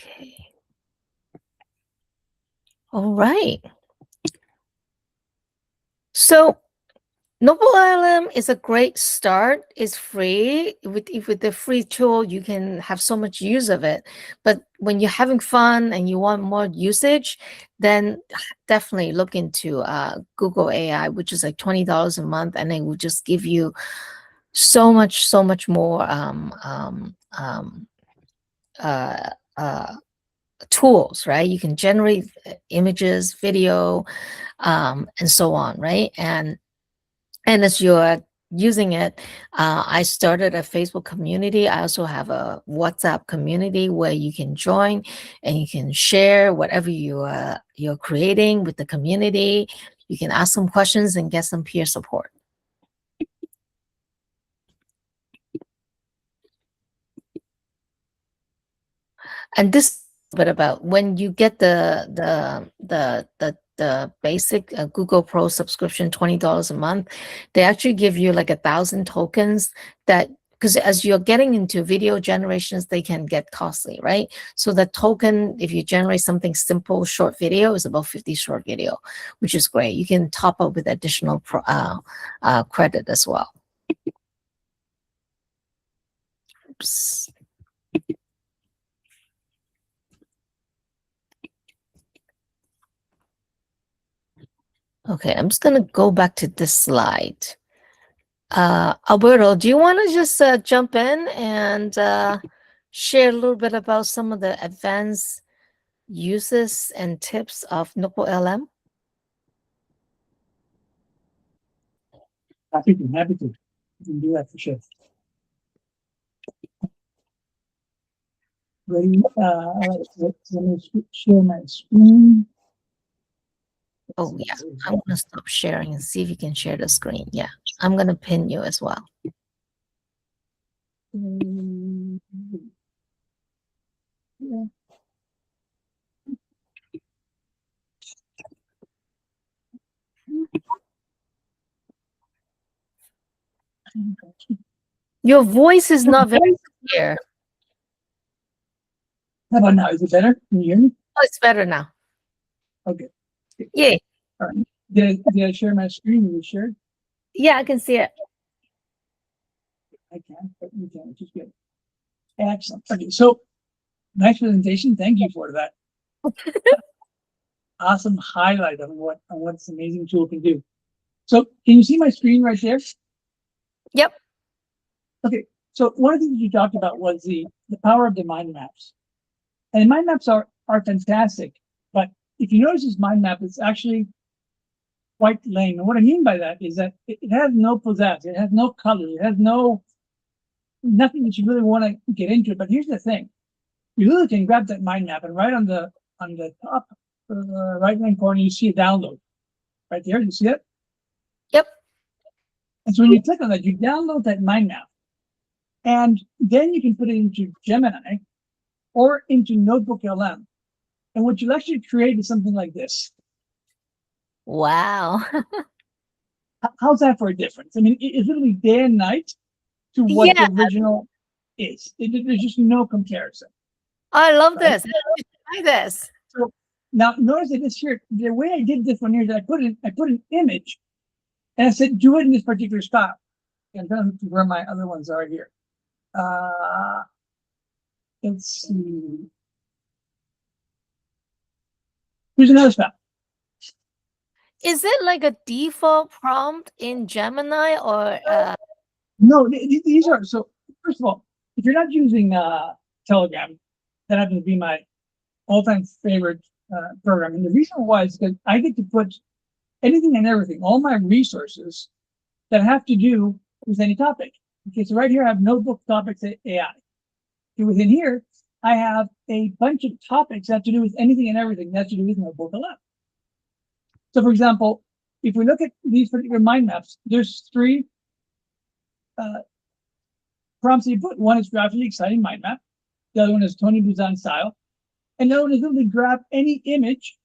Okay. All right. So NotebookLM is a great start. It's free. With the free tool, you can have so much use of it. But when you're having fun and you want more usage, then definitely look into Google AI, which is like $20 a month, and it will just give you so much more uh, uh, tools, right? You can generate images, video, and so on, right? And as you're using it, I started a Facebook community. I also have a WhatsApp community where you can join and you can share whatever you're creating with the community. You can ask some questions and get some peer support. And this is a bit about when you get the basic Google Pro subscription, $20 a month, they actually give you like 1,000 tokens that, because as you're getting into video generations, they can get costly, right? So the token, if you generate something simple, short video, is about 50 short video, which is great. You can top up with additional credit as well. Oops. Okay, I'm just going to go back to this slide. Alberto, do you want to just jump in and share a little bit about some of the advanced uses and tips of NotebookLM? Happy to. You can do that for sure. Ready? Let me share my screen. Oh, yeah. I'm going to stop sharing and see if you can share the screen. Yeah, I'm going to pin you as well. Yeah. Your voice is not very clear. How about now? Is it better? Can you hear me? Oh, it's better now. Okay. Yay. All right. Did I share my screen? Are you sure? Yeah, I can see it. I can't, but you can, which is good. Excellent. Okay, so nice presentation. Thank you for that. Awesome highlight of what this amazing tool can do. So can you see my screen right there? Yep. Okay, so one of the things you talked about was the power of the mind maps. And mind maps are fantastic, but if you notice this mind map, it's actually quite lame. And what I mean by that is that it has no pizzazz, it has no color, it has nothing that you really want to get into. But here's the thing: you really can grab that mind map, and right on the top right hand corner, you see a download right there. You see it? Yep. And so when you click on that, you download that mind map, and then you can put it into Gemini or into NotebookLM. And what you'll actually create is something like this. Wow. How's that for a difference? I mean, it's literally day and night to what Yeah. the original is. There's just no comparison. I love Right? this. Try this. So now notice that this here, the way I did this one here is I put an image, and I said, do it in this particular style. I'm trying to see where my other ones are here. Let's see. Here's another style. Is it like a default prompt in Gemini or No, these are, so first of all, if you're not using Telegram, that happens to be my all-time favorite program. And the reason why is because I get to put anything and everything, all my resources that have to do with any topic. Okay, so right here I have Notebook Topics AI. Okay, within here, I have a bunch of topics that have to do with anything and everything that has to do with NotebookLM. So for example, if we look at these particular mind maps, there's three prompts that you put. One is graphically exciting mind map. The other one is Tony Buzan style. And the other one is literally grab any image,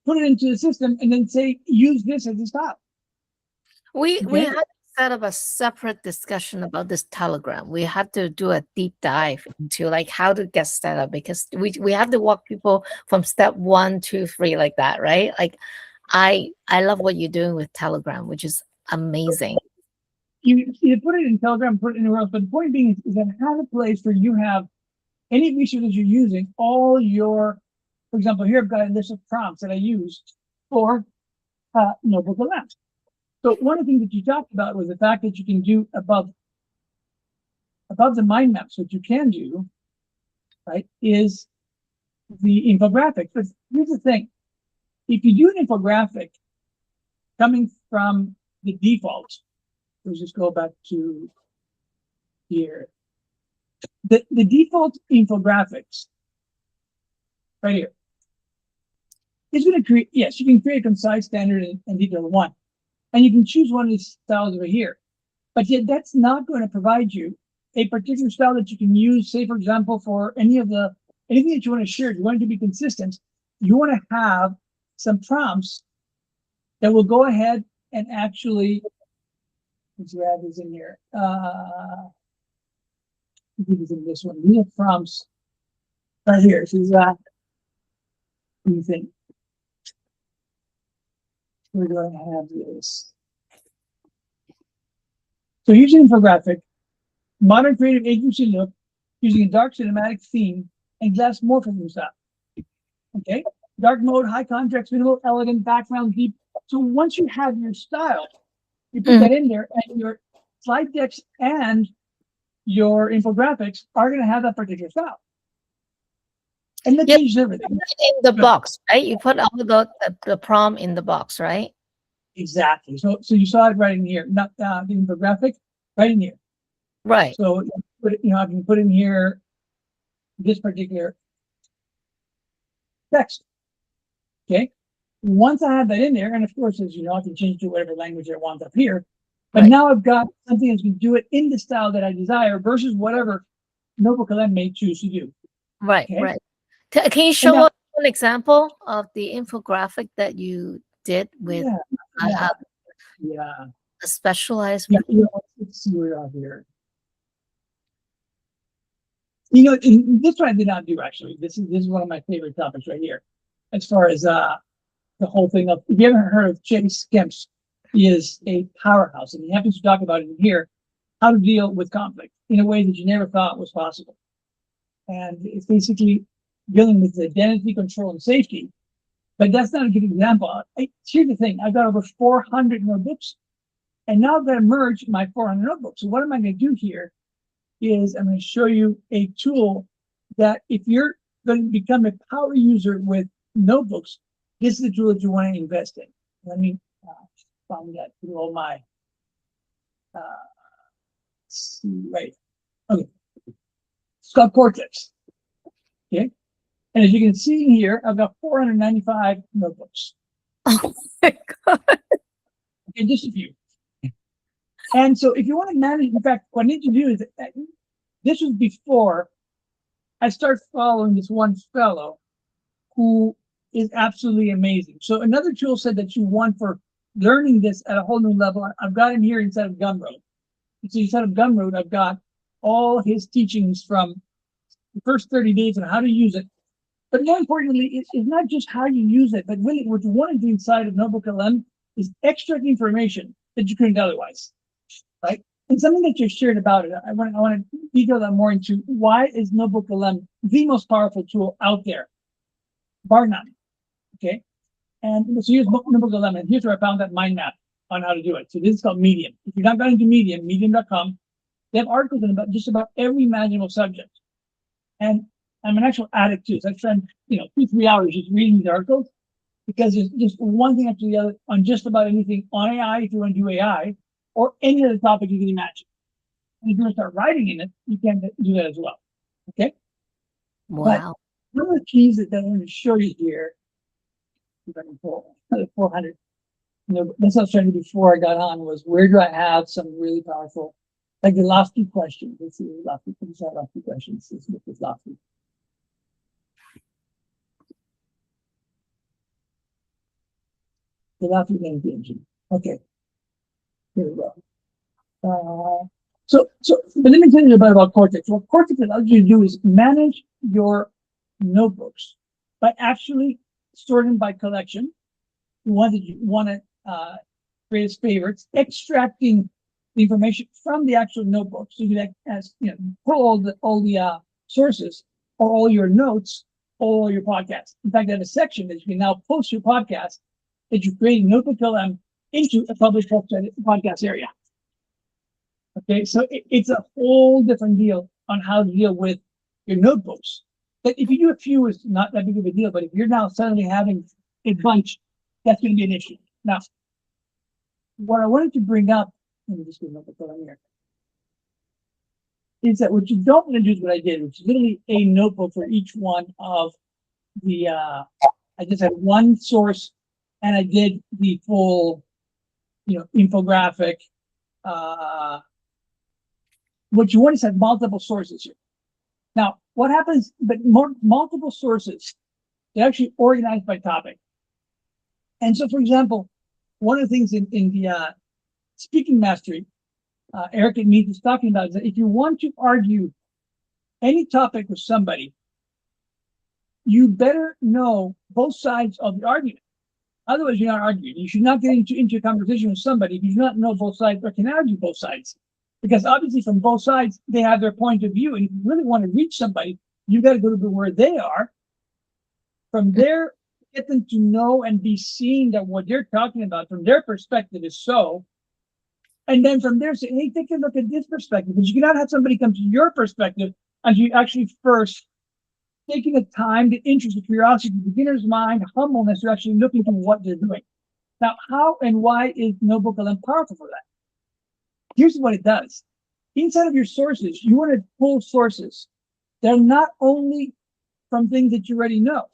put it into the system, and then say, use this as a style. we had to set up a separate discussion about this Telegram. We had to do a deep dive into like how to get set up, because we have to walk people from step 1, 2, 3 like that, right? Like I love what you're doing with Telegram, which is amazing. You put it in Telegram, put it anywhere else, but the point being is that have a place where you have any resources you're using, all your, for example, here I've got a list of prompts that I use for NotebookLM. So one of the things that you talked about was the fact that you can do above the mind maps. What you can do, right, is the infographic. But here's the thing: if you do an infographic coming from the default, let's just go back to here. The default infographics right here is going to create. Yes, you can create concise, standard, and detailed one. And you can choose one of these styles over here. But yet that's not going to provide you a particular style that you can use, say, for example, for anything that you want to share. You want it to be consistent. You want to have some prompts that will go ahead and actually, let's add this in here. Do this in this one. We have prompts right here. So what do you think? We're going to have this. So here's an infographic, modern creative agency look, using a dark cinematic theme and glass morphism style. Okay, dark mode, high contrast, minimal, elegant, background deep. So once you have your style, you put that in there, and your slide decks and your infographics are going to have that particular style. And that changes everything. In the box, right? You put all the prompt in the box, right? Exactly. So you saw it right in here, not the infographic, right in here. Right. So I can put in here this particular text. Okay. Once I have that in there, and of course, as you know, I can change to whatever language I want up here. But now I've got something that's going to do it in the style that I desire versus whatever NotebookLM may choose to do. Right. Okay? Right. Can you show us an example of the infographic that you did with a specialized? Yeah, let's see where we are here. This one I did not do actually. This is one of my favorite topics right here, as far as the whole thing of. If you haven't heard of Chase Kemp's, he is a powerhouse, and he happens to talk about it in here, how to deal with conflict in a way that you never thought was possible. And it's basically dealing with identity, control, and safety. But that's not a good example. Here's the thing: I've got over 400 notebooks, and now I've got to merge my 400 notebooks. So what am I going to do here? Is I'm going to show you a tool that if you're going to become a power user with notebooks, this is the tool that you want to invest in. Let me find that through all my right. Okay. It's called Cortex. Okay. And as you can see here, I've got 495 notebooks. Oh my God. Okay, just a few. And so if you want to manage, in fact, what I need to do is, this was before I started following this one fellow who is absolutely amazing. So another tool said that you want for learning this at a whole new level. I've got him here inside of Gumroad. So inside of Gumroad, I've got all his teachings from the first 30 days on how to use it. But more importantly, it's not just how you use it, but really what you want to do inside of NotebookLM is extract information that you couldn't otherwise. Right? And something that you shared about it, I want to detail that more into why is NotebookLM the most powerful tool out there, bar none. Okay, and so here's NotebookLM, and here's where I found that mind map on how to do it. So this is called Medium. If you're not going to Medium, medium.com, they have articles in about just about every imaginable subject. And I'm an actual addict too, so I spend 2-3 hours just reading these articles because there's just one thing after the other on just about anything on AI if you want to do AI. Or any other topic you can imagine. And if you want to start writing in it, you can do that as well. Okay? Wow. But one of the keys that I'm going to show you here, if I can pull 400, that's what I was trying to do before I got on, was where do I have some really powerful, like the lofty questions. Let's see, lofty questions. Let's look at lofty. The lofty energy engine. Okay. Here we go. But let me tell you about Cortex. What Cortex allows you to do is manage your notebooks by actually sorting by collection. the ones that you want to create as favorites, extracting the information from the actual notebook. So you can, as you know, pull all the sources or all your notes, all your podcasts. In fact, I have a section that you can now post your podcast that you create in NotebookLM into a published podcast area. Okay, so it's a whole different deal on how to deal with your notebooks. But if you do a few, it's not that big of a deal. But if you're now suddenly having a bunch, that's going to be an issue. Now, what I wanted to bring up, let me just get NotebookLM here, is that what you don't want to do is what I did, which is literally a notebook for each one of the, I just had one source and I did the full, infographic. What you want is have multiple sources here. Now, what happens, but multiple sources, they're actually organized by topic. And so, for example, one of the things in the speaking mastery, Eric and me is talking about is that if you want to argue any topic with somebody, you better know both sides of the argument. Otherwise, you're not arguing. You should not get into a conversation with somebody if you do not know both sides or can argue both sides. Because obviously from both sides, they have their point of view. And if you really want to reach somebody, you got to go to where they are. From there, get them to know and be seen that what they're talking about from their perspective is so. And then from there, say, hey, take a look at this perspective. Because you cannot have somebody come to your perspective until you actually first taking the time, the interest, the curiosity, the beginner's mind, humbleness to actually look into what they're doing. Now, how and why is NotebookLM powerful for that? Here's what it does. Inside of your sources, you want to pull sources that are not only from things that you already know.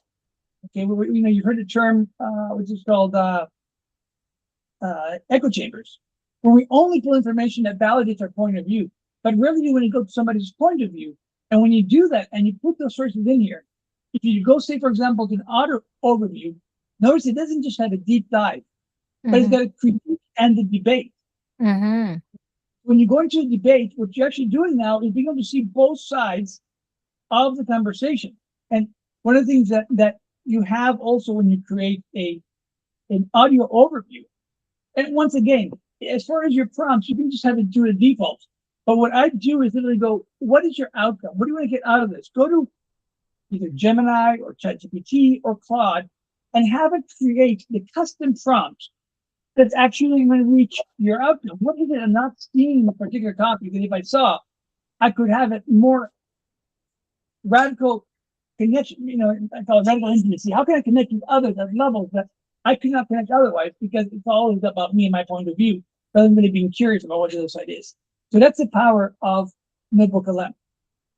Okay, you heard the term, which is called echo chambers, where we only pull information that validates our point of view. But rarely do you want to go to somebody's point of view. And when you do that and you put those sources in here, if you go, say, for example, to an auto overview, notice it doesn't just have a deep dive, but it's got a critique and the debate. When you go into a debate, what you're actually doing now is being able to see both sides of the conversation. And one of the things that you have also when you create an audio overview, and once again, as far as your prompts, you can just have it do a default. But what I do is literally go, what is your outcome? What do you want to get out of this? Go to either Gemini or ChatGPT or Claude and have it create the custom prompt that's actually going to reach your outcome. What is it I'm not seeing a particular topic that if I saw, I could have it more radical connection, I call it radical intimacy. How can I connect with others at levels that I could not connect otherwise because it's always about me and my point of view rather than really being curious about what the other side is. So that's the power of NotebookLM.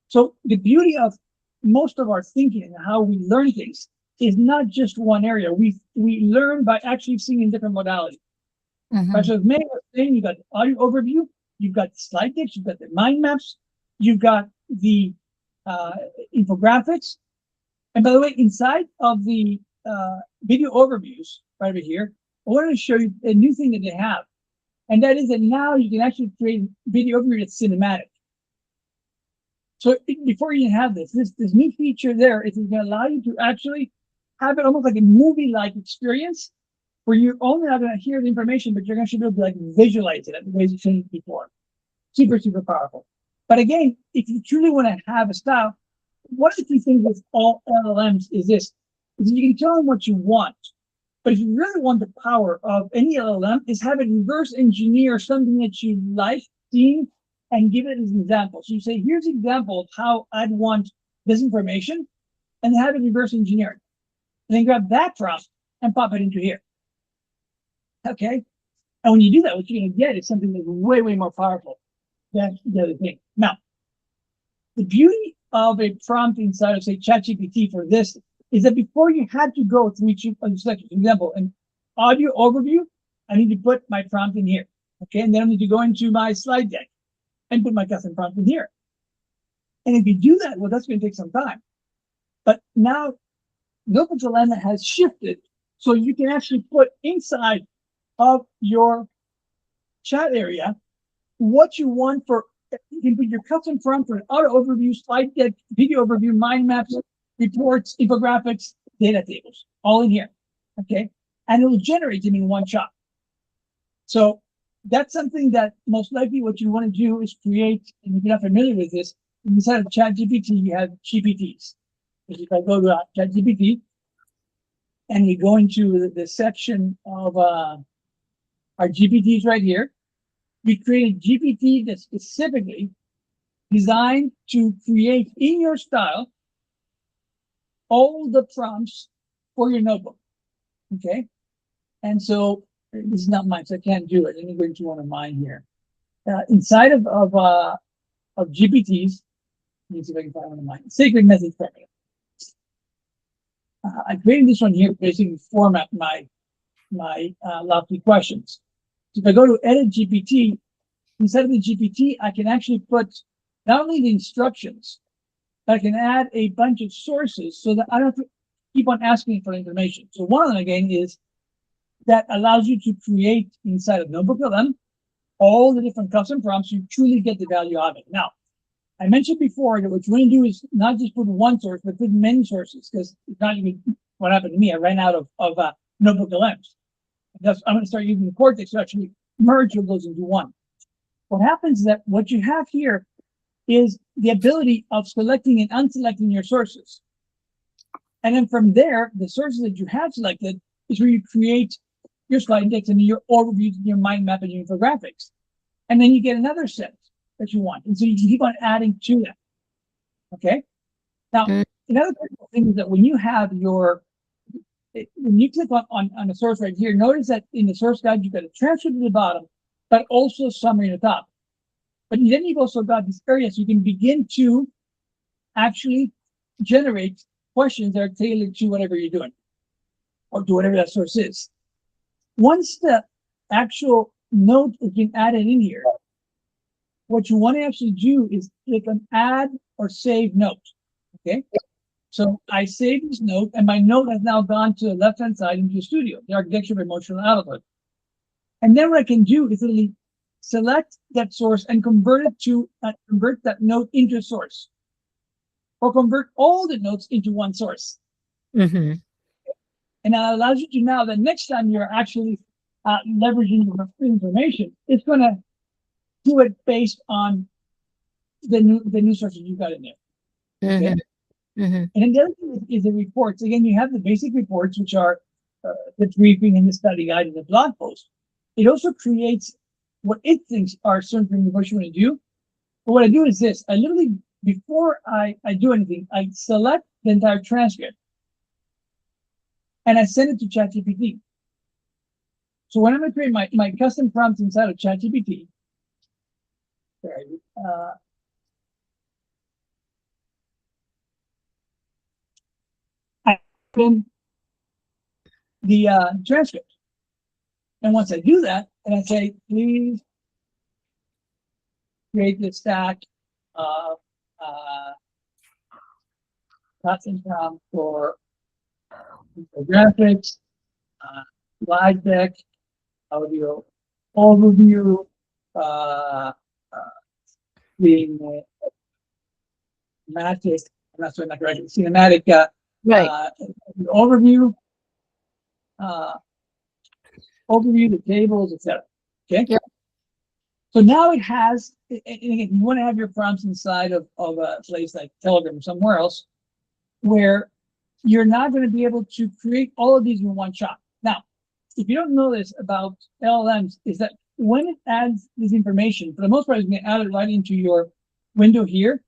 So the beauty of most of our thinking and how we learn things is not just one area. We learn by actually seeing in different modalities. Right, so as May was saying, you've got the audio overview, you've got the slide decks, you've got the mind maps, you've got the infographics. And by the way, inside of the video overviews right over here, I wanted to show you a new thing that they have. And that is that now you can actually create video overview that's cinematic. So before you have this new feature there is going to allow you to actually have it almost like a movie-like experience where you're only not going to hear the information, but you're actually going to be able to visualize it the ways you've seen it before. Super, super powerful. But again, if you truly want to have a style, one of the key things with all LLMs is this, is you can tell them what you want. But if you really want the power of any LLM is have it reverse engineer something that you like seeing and give it as an example. So you say, here's an example of how I'd want this information and have it reverse engineer it. And then grab that prompt and pop it into here. Okay. And when you do that, what you're going to get is something that's way, way more powerful than the other thing. Now, the beauty of a prompt inside of, say, ChatGPT for this is that before you had to go through each selection. For example, an audio overview, I need to put my prompt in here. Okay. And then I need to go into my slide deck and put my custom prompt in here. And if you do that, well, that's going to take some time. But now NotebookLM has shifted so you can actually put inside of your chat area what you want for, you can put your custom prompt for an auto overview, slide deck, video overview, mind maps, reports, infographics, data tables, all in here. Okay. and it will generate them in one shot. So that's something that most likely what you want to do is create, and if you're not familiar with this, inside of ChatGPT, you have GPTs. If I go to ChatGPT and we go into the section of our GPTs right here, we create a GPT that's specifically designed to create in your style all the prompts for your notebook. Okay. And so this is not mine, so I can't do it. Let me go into one of mine here. Inside of GPTs, let me see if I can find one of mine. Sacred Message Formula. I created this one here, basically format my lofty questions. So if I go to Edit GPT, inside of the GPT, I can actually put not only the instructions, but I can add a bunch of sources so that I don't have to keep on asking for information. So one of them, again, is that allows you to create inside of NotebookLM all the different custom prompts. You truly get the value out of it. Now, I mentioned before that what you want to do is not just put one source, but put many sources, because it's not even what happened to me. I ran out of NotebookLMs. I'm going to start using the Cortex to actually merge those into one. What happens is that what you have here is the ability of selecting and unselecting your sources. And then from there, the sources that you have selected is where you create your slide index and your overviews and your mind map and your infographics. And then you get another set that you want. And so you can keep on adding to that. Okay. Now, another critical thing is that when you have when you click on a source right here, notice that in the source guide, you've got a transcript at the bottom, but also a summary at the top. But then you've also got this area so you can begin to actually generate questions that are tailored to whatever you're doing or to whatever that source is. Once the actual note has been added in here, what you want to actually do is click on Add or Save Note. Okay. So I save this note, and my note has now gone to the left-hand side into Studio, the architecture of emotional adulthood. And then what I can do is literally select that source and convert that note into a source, or convert all the notes into one source. Mm-hmm. And that allows you to now, the next time you're actually leveraging your information, it's going to do it based on the new sources you got in there. Okay. Mm-hmm. And then the other thing is the reports. Again, you have the basic reports, which are the briefing and the study guide and the blog post. It also creates what it thinks are certain things what you want to do. But what I do is this: I literally, before I do anything, I select the entire transcript and I send it to ChatGPT. So when I'm going to create my custom prompts inside of ChatGPT, I open the transcript. And once I do that, and I say, please create the stack of custom prompts for graphics, slide deck, audio overview, cinematic Right. overview, the tables, etc. Okay. Yep. So now it has, and again, you want to have your prompts inside of a place like Telegram or somewhere else where you're not going to be able to create all of these in one shot. Now, if you don't know this about LLMs, is that when it adds this information, for the most part, it's going to add it right into your window here,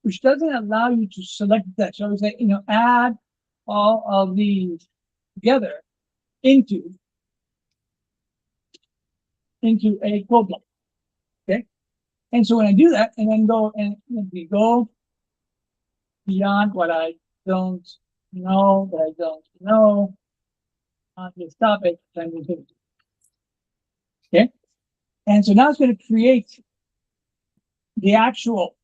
which doesn't allow you to select that. So I would say, add all of these together into a quote block. Okay. And so when I do that, and then we go beyond what I don't know, on this topic, then we do. Okay. And so now it's going to create the actual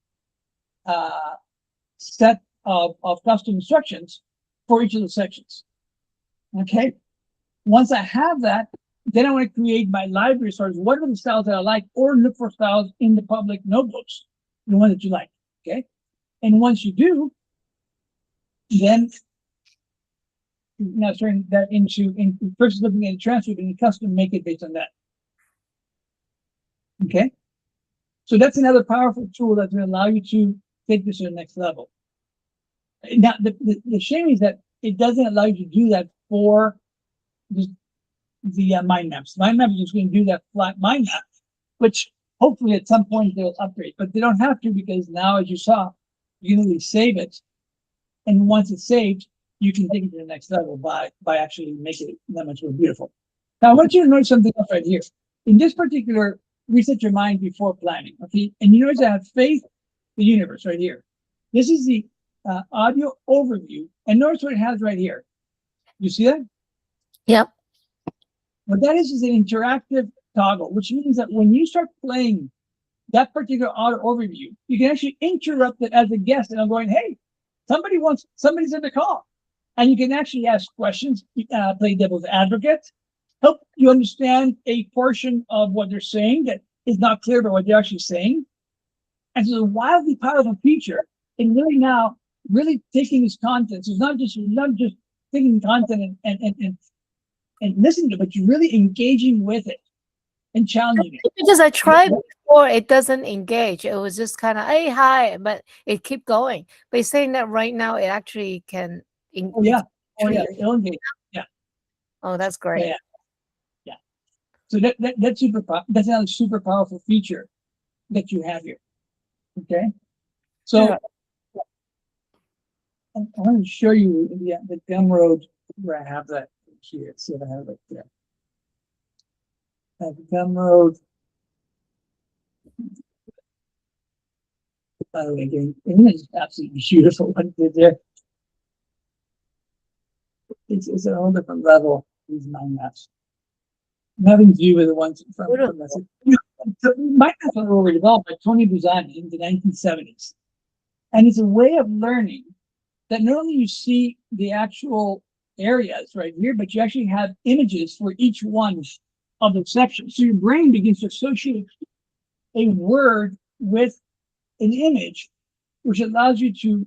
set of custom instructions for each of the sections. Okay. Once I have that, then I want to create my library source. What are the styles that I like, or look for styles in the public notebooks, the one that you like. Okay. And once you do, then now turn that into versus looking at a transcript and custom make it based on that. Okay, so that's another powerful tool that's going to allow you to take this to the next level. Now, the shame is that it doesn't allow you to do that for the mind maps. Mind maps is going to do that flat mind map, which hopefully at some point they'll upgrade, but they don't have to, because now, as you saw, you can really save it, and once it's saved, you can take it to the next level by actually making it that much more beautiful. Now, I want you to notice something else right here. In this particular reset your mind before planning, okay? And you notice I have faith, the universe right here. This is the audio overview, and notice what it has right here. You see that? Yep. What that is an interactive toggle, which means that when you start playing that particular audio overview, you can actually interrupt it as a guest, and I'm going, hey, somebody's in the call. And you can actually ask questions, play devil's advocate, help you understand a portion of what they're saying that is not clear about what they're actually saying. And so it's a wildly powerful feature in really now really taking this content. So it's not just taking content and listening to it, but you're really engaging with it and challenging it. Because I tried before, it doesn't engage. It was just kind of, hey, hi, but it keep going. But you're saying that right now it actually can. Oh yeah, it'll engage. Yeah. Oh, that's great. Yeah. So that's another super powerful feature that you have here. Okay. So Yeah. I want to show you the Gumroad where I have that here. Let's see if I have it there. Gumroad. By the way, again, it's absolutely beautiful what it did there. It's a whole different level, these mind maps. Nothing to do with the ones from this. Mind maps were developed by Tony Buzani in the 1970s. And it's a way of learning that not only you see the actual areas right here, but you actually have images for each one of the sections. So your brain begins to associate a word with an image, which allows you to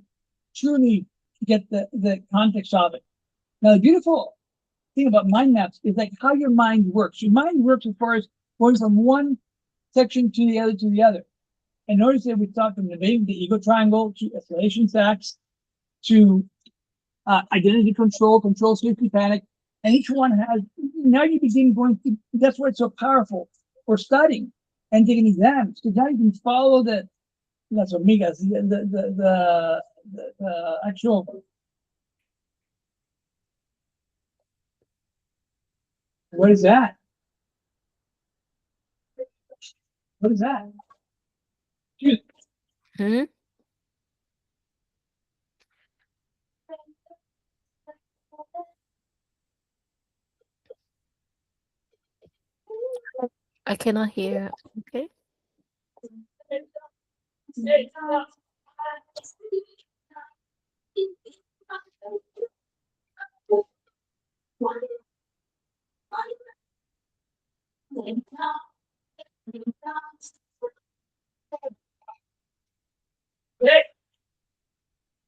truly get the context of it. Now, the beautiful thing about mind maps is like how your mind works. Your mind works as far as going from one section to the other. And notice that we talked from the ego triangle to escalation stacks to identity control, safety, panic, and each one has. Now you begin going through. That's why it's so powerful for studying and taking exams, because now you can follow that's omegas, the actual. What is that? What is that? Hmm? I cannot hear. Okay.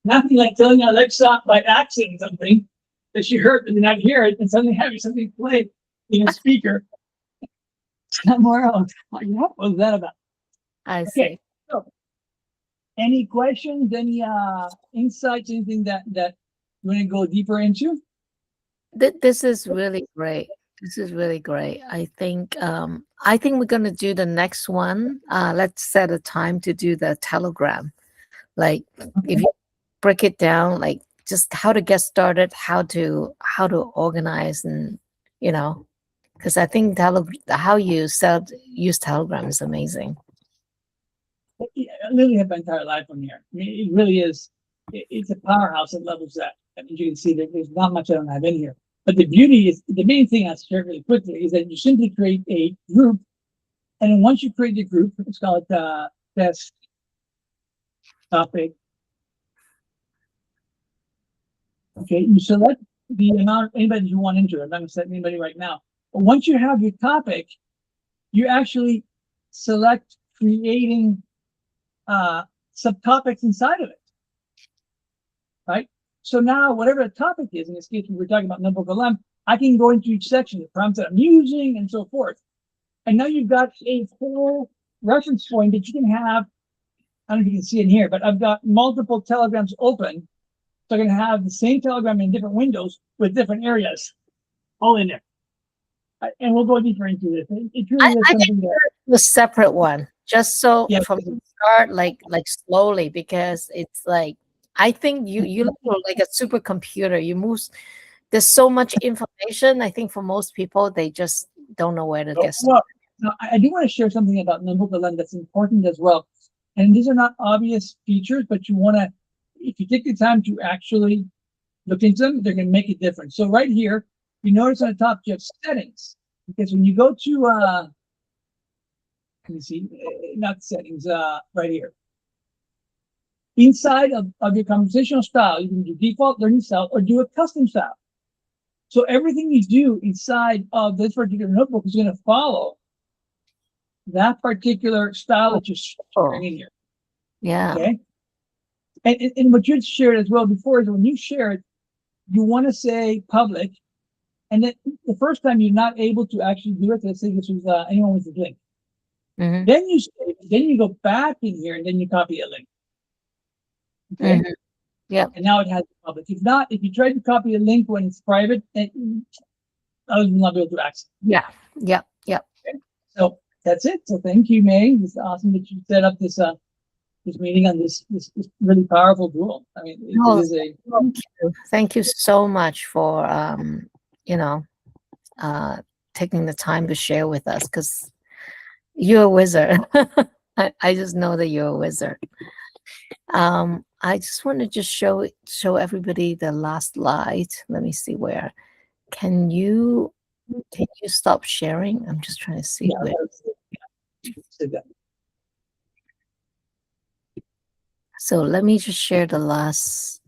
Nothing like telling Alexa by accident something that she heard and did not hear it, and suddenly having something play in a speaker. Somewhere else. What was that about? I Okay. see. So, any questions? Any insights? Anything that you want to go deeper into? This is really great. This is really great. I think we're gonna do the next one. Let's set a time to do the Telegram. Like if you break it down, like just how to get started, how to organize, and because I think how you use Telegram is amazing. I literally have my entire life on here. I mean, it really is. It's a powerhouse at levels that, as you can see, there's not much I don't have in here. But the beauty is, the main thing I'll share really quickly is that you simply create a group, and then once you create the group, let's call it test topic. Okay, you select the amount of anybody you want into it. I'm not going to set anybody right now. But once you have your topic, you actually select creating subtopics inside of it. Right? So now whatever the topic is, in this case, we're talking about NotebookLM, I can go into each section, the prompts that I'm using and so forth. And now you've got a whole reference point that you can have. I don't know if you can see it in here, but I've got multiple telegrams open. So I'm going to have the same telegram in different windows with different areas all in there. And we'll go deeper into this. It really is something that The separate one, just so Yeah. from the start, like slowly, because it's like I think you look like a supercomputer. You move. There's so much information. I think for most people, they just don't know where to get started. Well, now, I do want to share something about NotebookLM that's important as well. And these are not obvious features, but you want to, if you take the time to actually look into them, they're going to make a difference. So right here, you notice on the top, you have settings. Because when you go to, let me see, not settings, right here. Inside of your conversational style, you can do default, learning style, or do a custom style. So everything you do inside of this particular notebook is going to follow that particular style that you're sharing in here. Yeah. Okay. And what you'd shared as well before is when you share it, you want to say public. And then the first time you're not able to actually do it, let's say this was anyone with a link. Mm-hmm. Then you go back in here and then you copy a link. Okay. Mm-hmm. Yeah. And now it has public. If not, if you try to copy a link when it's private, then others will not be able to access. Yeah. Yeah. Yeah. Okay. So that's it. So thank you, May. It's awesome that you set up this this meeting on this really powerful tool. I mean, it is a Thank you so much for taking the time to share with us, because you're a wizard. I just know that you're a wizard. I just want to just show everybody the last slide. Let me see where. Can you stop sharing? I'm just trying to see where. So let me just share the last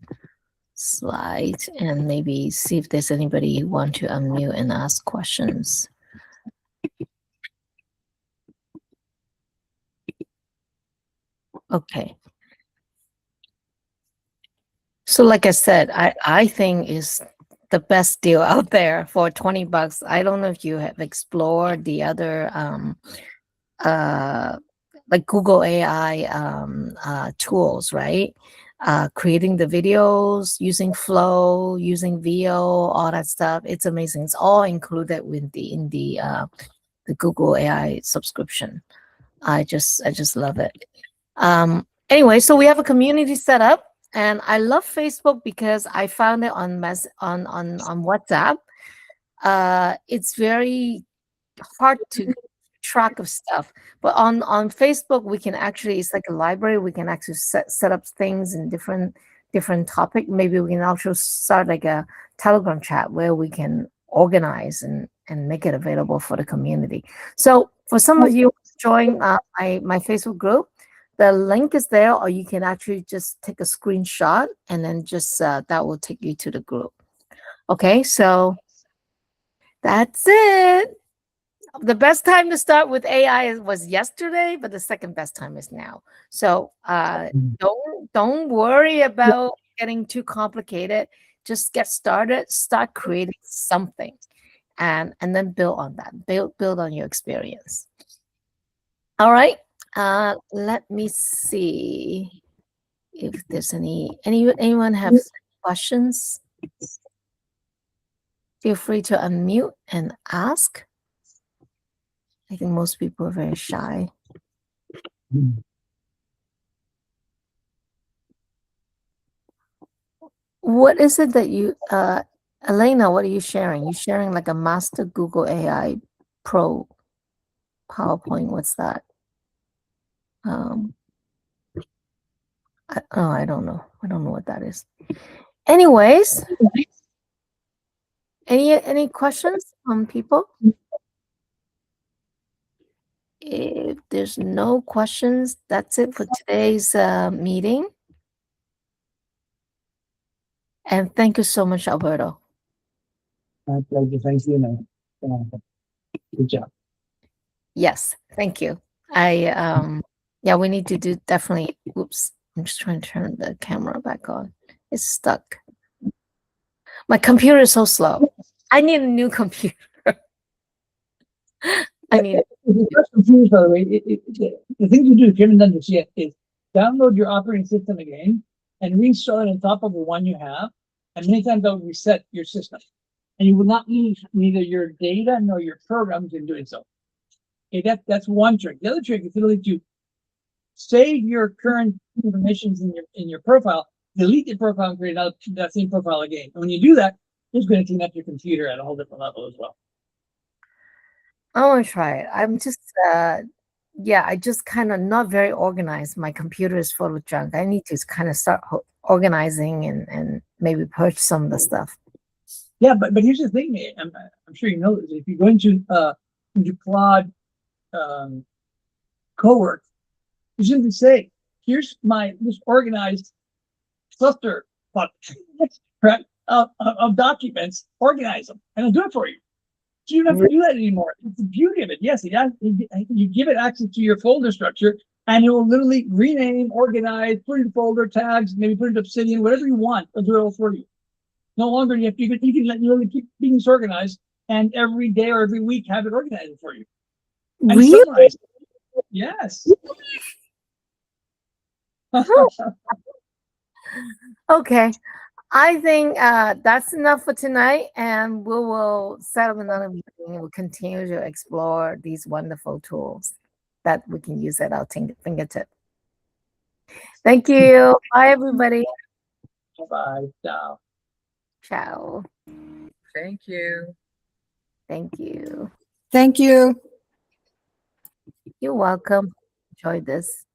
slide and maybe see if there's anybody who want to unmute and ask questions. Okay. So like I said, I think is the best deal out there for $20. I don't know if you have explored the other like Google AI tools, right? Creating the videos, using Flow, using VO, all that stuff. It's amazing. It's all included with in the Google AI subscription. I just love it. Anyway, so we have a community set up, and I love Facebook because I found it on WhatsApp. It's very hard to track of stuff, but on Facebook we can actually, it's like a library. We can actually set up things in different topic. Maybe we can also start like a Telegram chat where we can organize and make it available for the community. So for some of you join my Facebook group, the link is there, or you can actually just take a screenshot and then just that will take you to the group. Okay, so that's it. The best time to start with AI was yesterday, but the second best time is now. So don't worry about getting too complicated. Just get started, start creating something, and then build on that. Build on your experience. All right. Let me see if there's anyone have questions. Feel free to unmute and ask. I think most people are very shy. What is it that you, Elena, what are you sharing? You sharing like a master Google AI Pro PowerPoint. What's that? I don't know. I don't know what that is. Anyways, any questions from people? If there's no questions, that's it for today's meeting. And thank you so much, Alberto. My pleasure. Thank you, man. Good job. Yes, thank you. Yeah, we need to do definitely. Oops, I'm just trying to turn the camera back on. It's stuck. My computer is so slow. I need a new computer. I need. If you're just confused, by the way, the thing you do if you haven't done this yet is download your operating system again and reinstall it on top of the one you have, and many times that will reset your system, and you will not lose neither your data nor your programs in doing so. Okay, that's one trick. The other trick is literally to save your current information in your profile, delete your profile, and create that same profile again. And when you do that, it's going to clean up your computer at a whole different level as well. I want to try it. I'm just, yeah, I just kind of not very organized. My computer is full of junk. I need to kind of start organizing and maybe purge some of the stuff. Yeah, but here's the thing, I'm sure you know this. If you go into Claude Cowork, you simply say, "Here's this organized cluster, right, of documents. Organize them, and I'll do it for you." So you don't have to do that anymore. It's the beauty of it. Yes, you give it access to your folder structure, and it will literally rename, organize, put in folder tags, maybe put it in Obsidian, whatever you want. It'll do it all for you. No longer you can literally keep being disorganized, and every day or every week have it organized for you. And Really? summarized. Yes. Okay. I think that's enough for tonight, and we will set up another meeting and we'll continue to explore these wonderful tools that we can use at our fingertip. Thank you. Bye, everybody. Bye. Ciao. Ciao. Thank you. Thank you. Thank you. You're welcome. Enjoy this.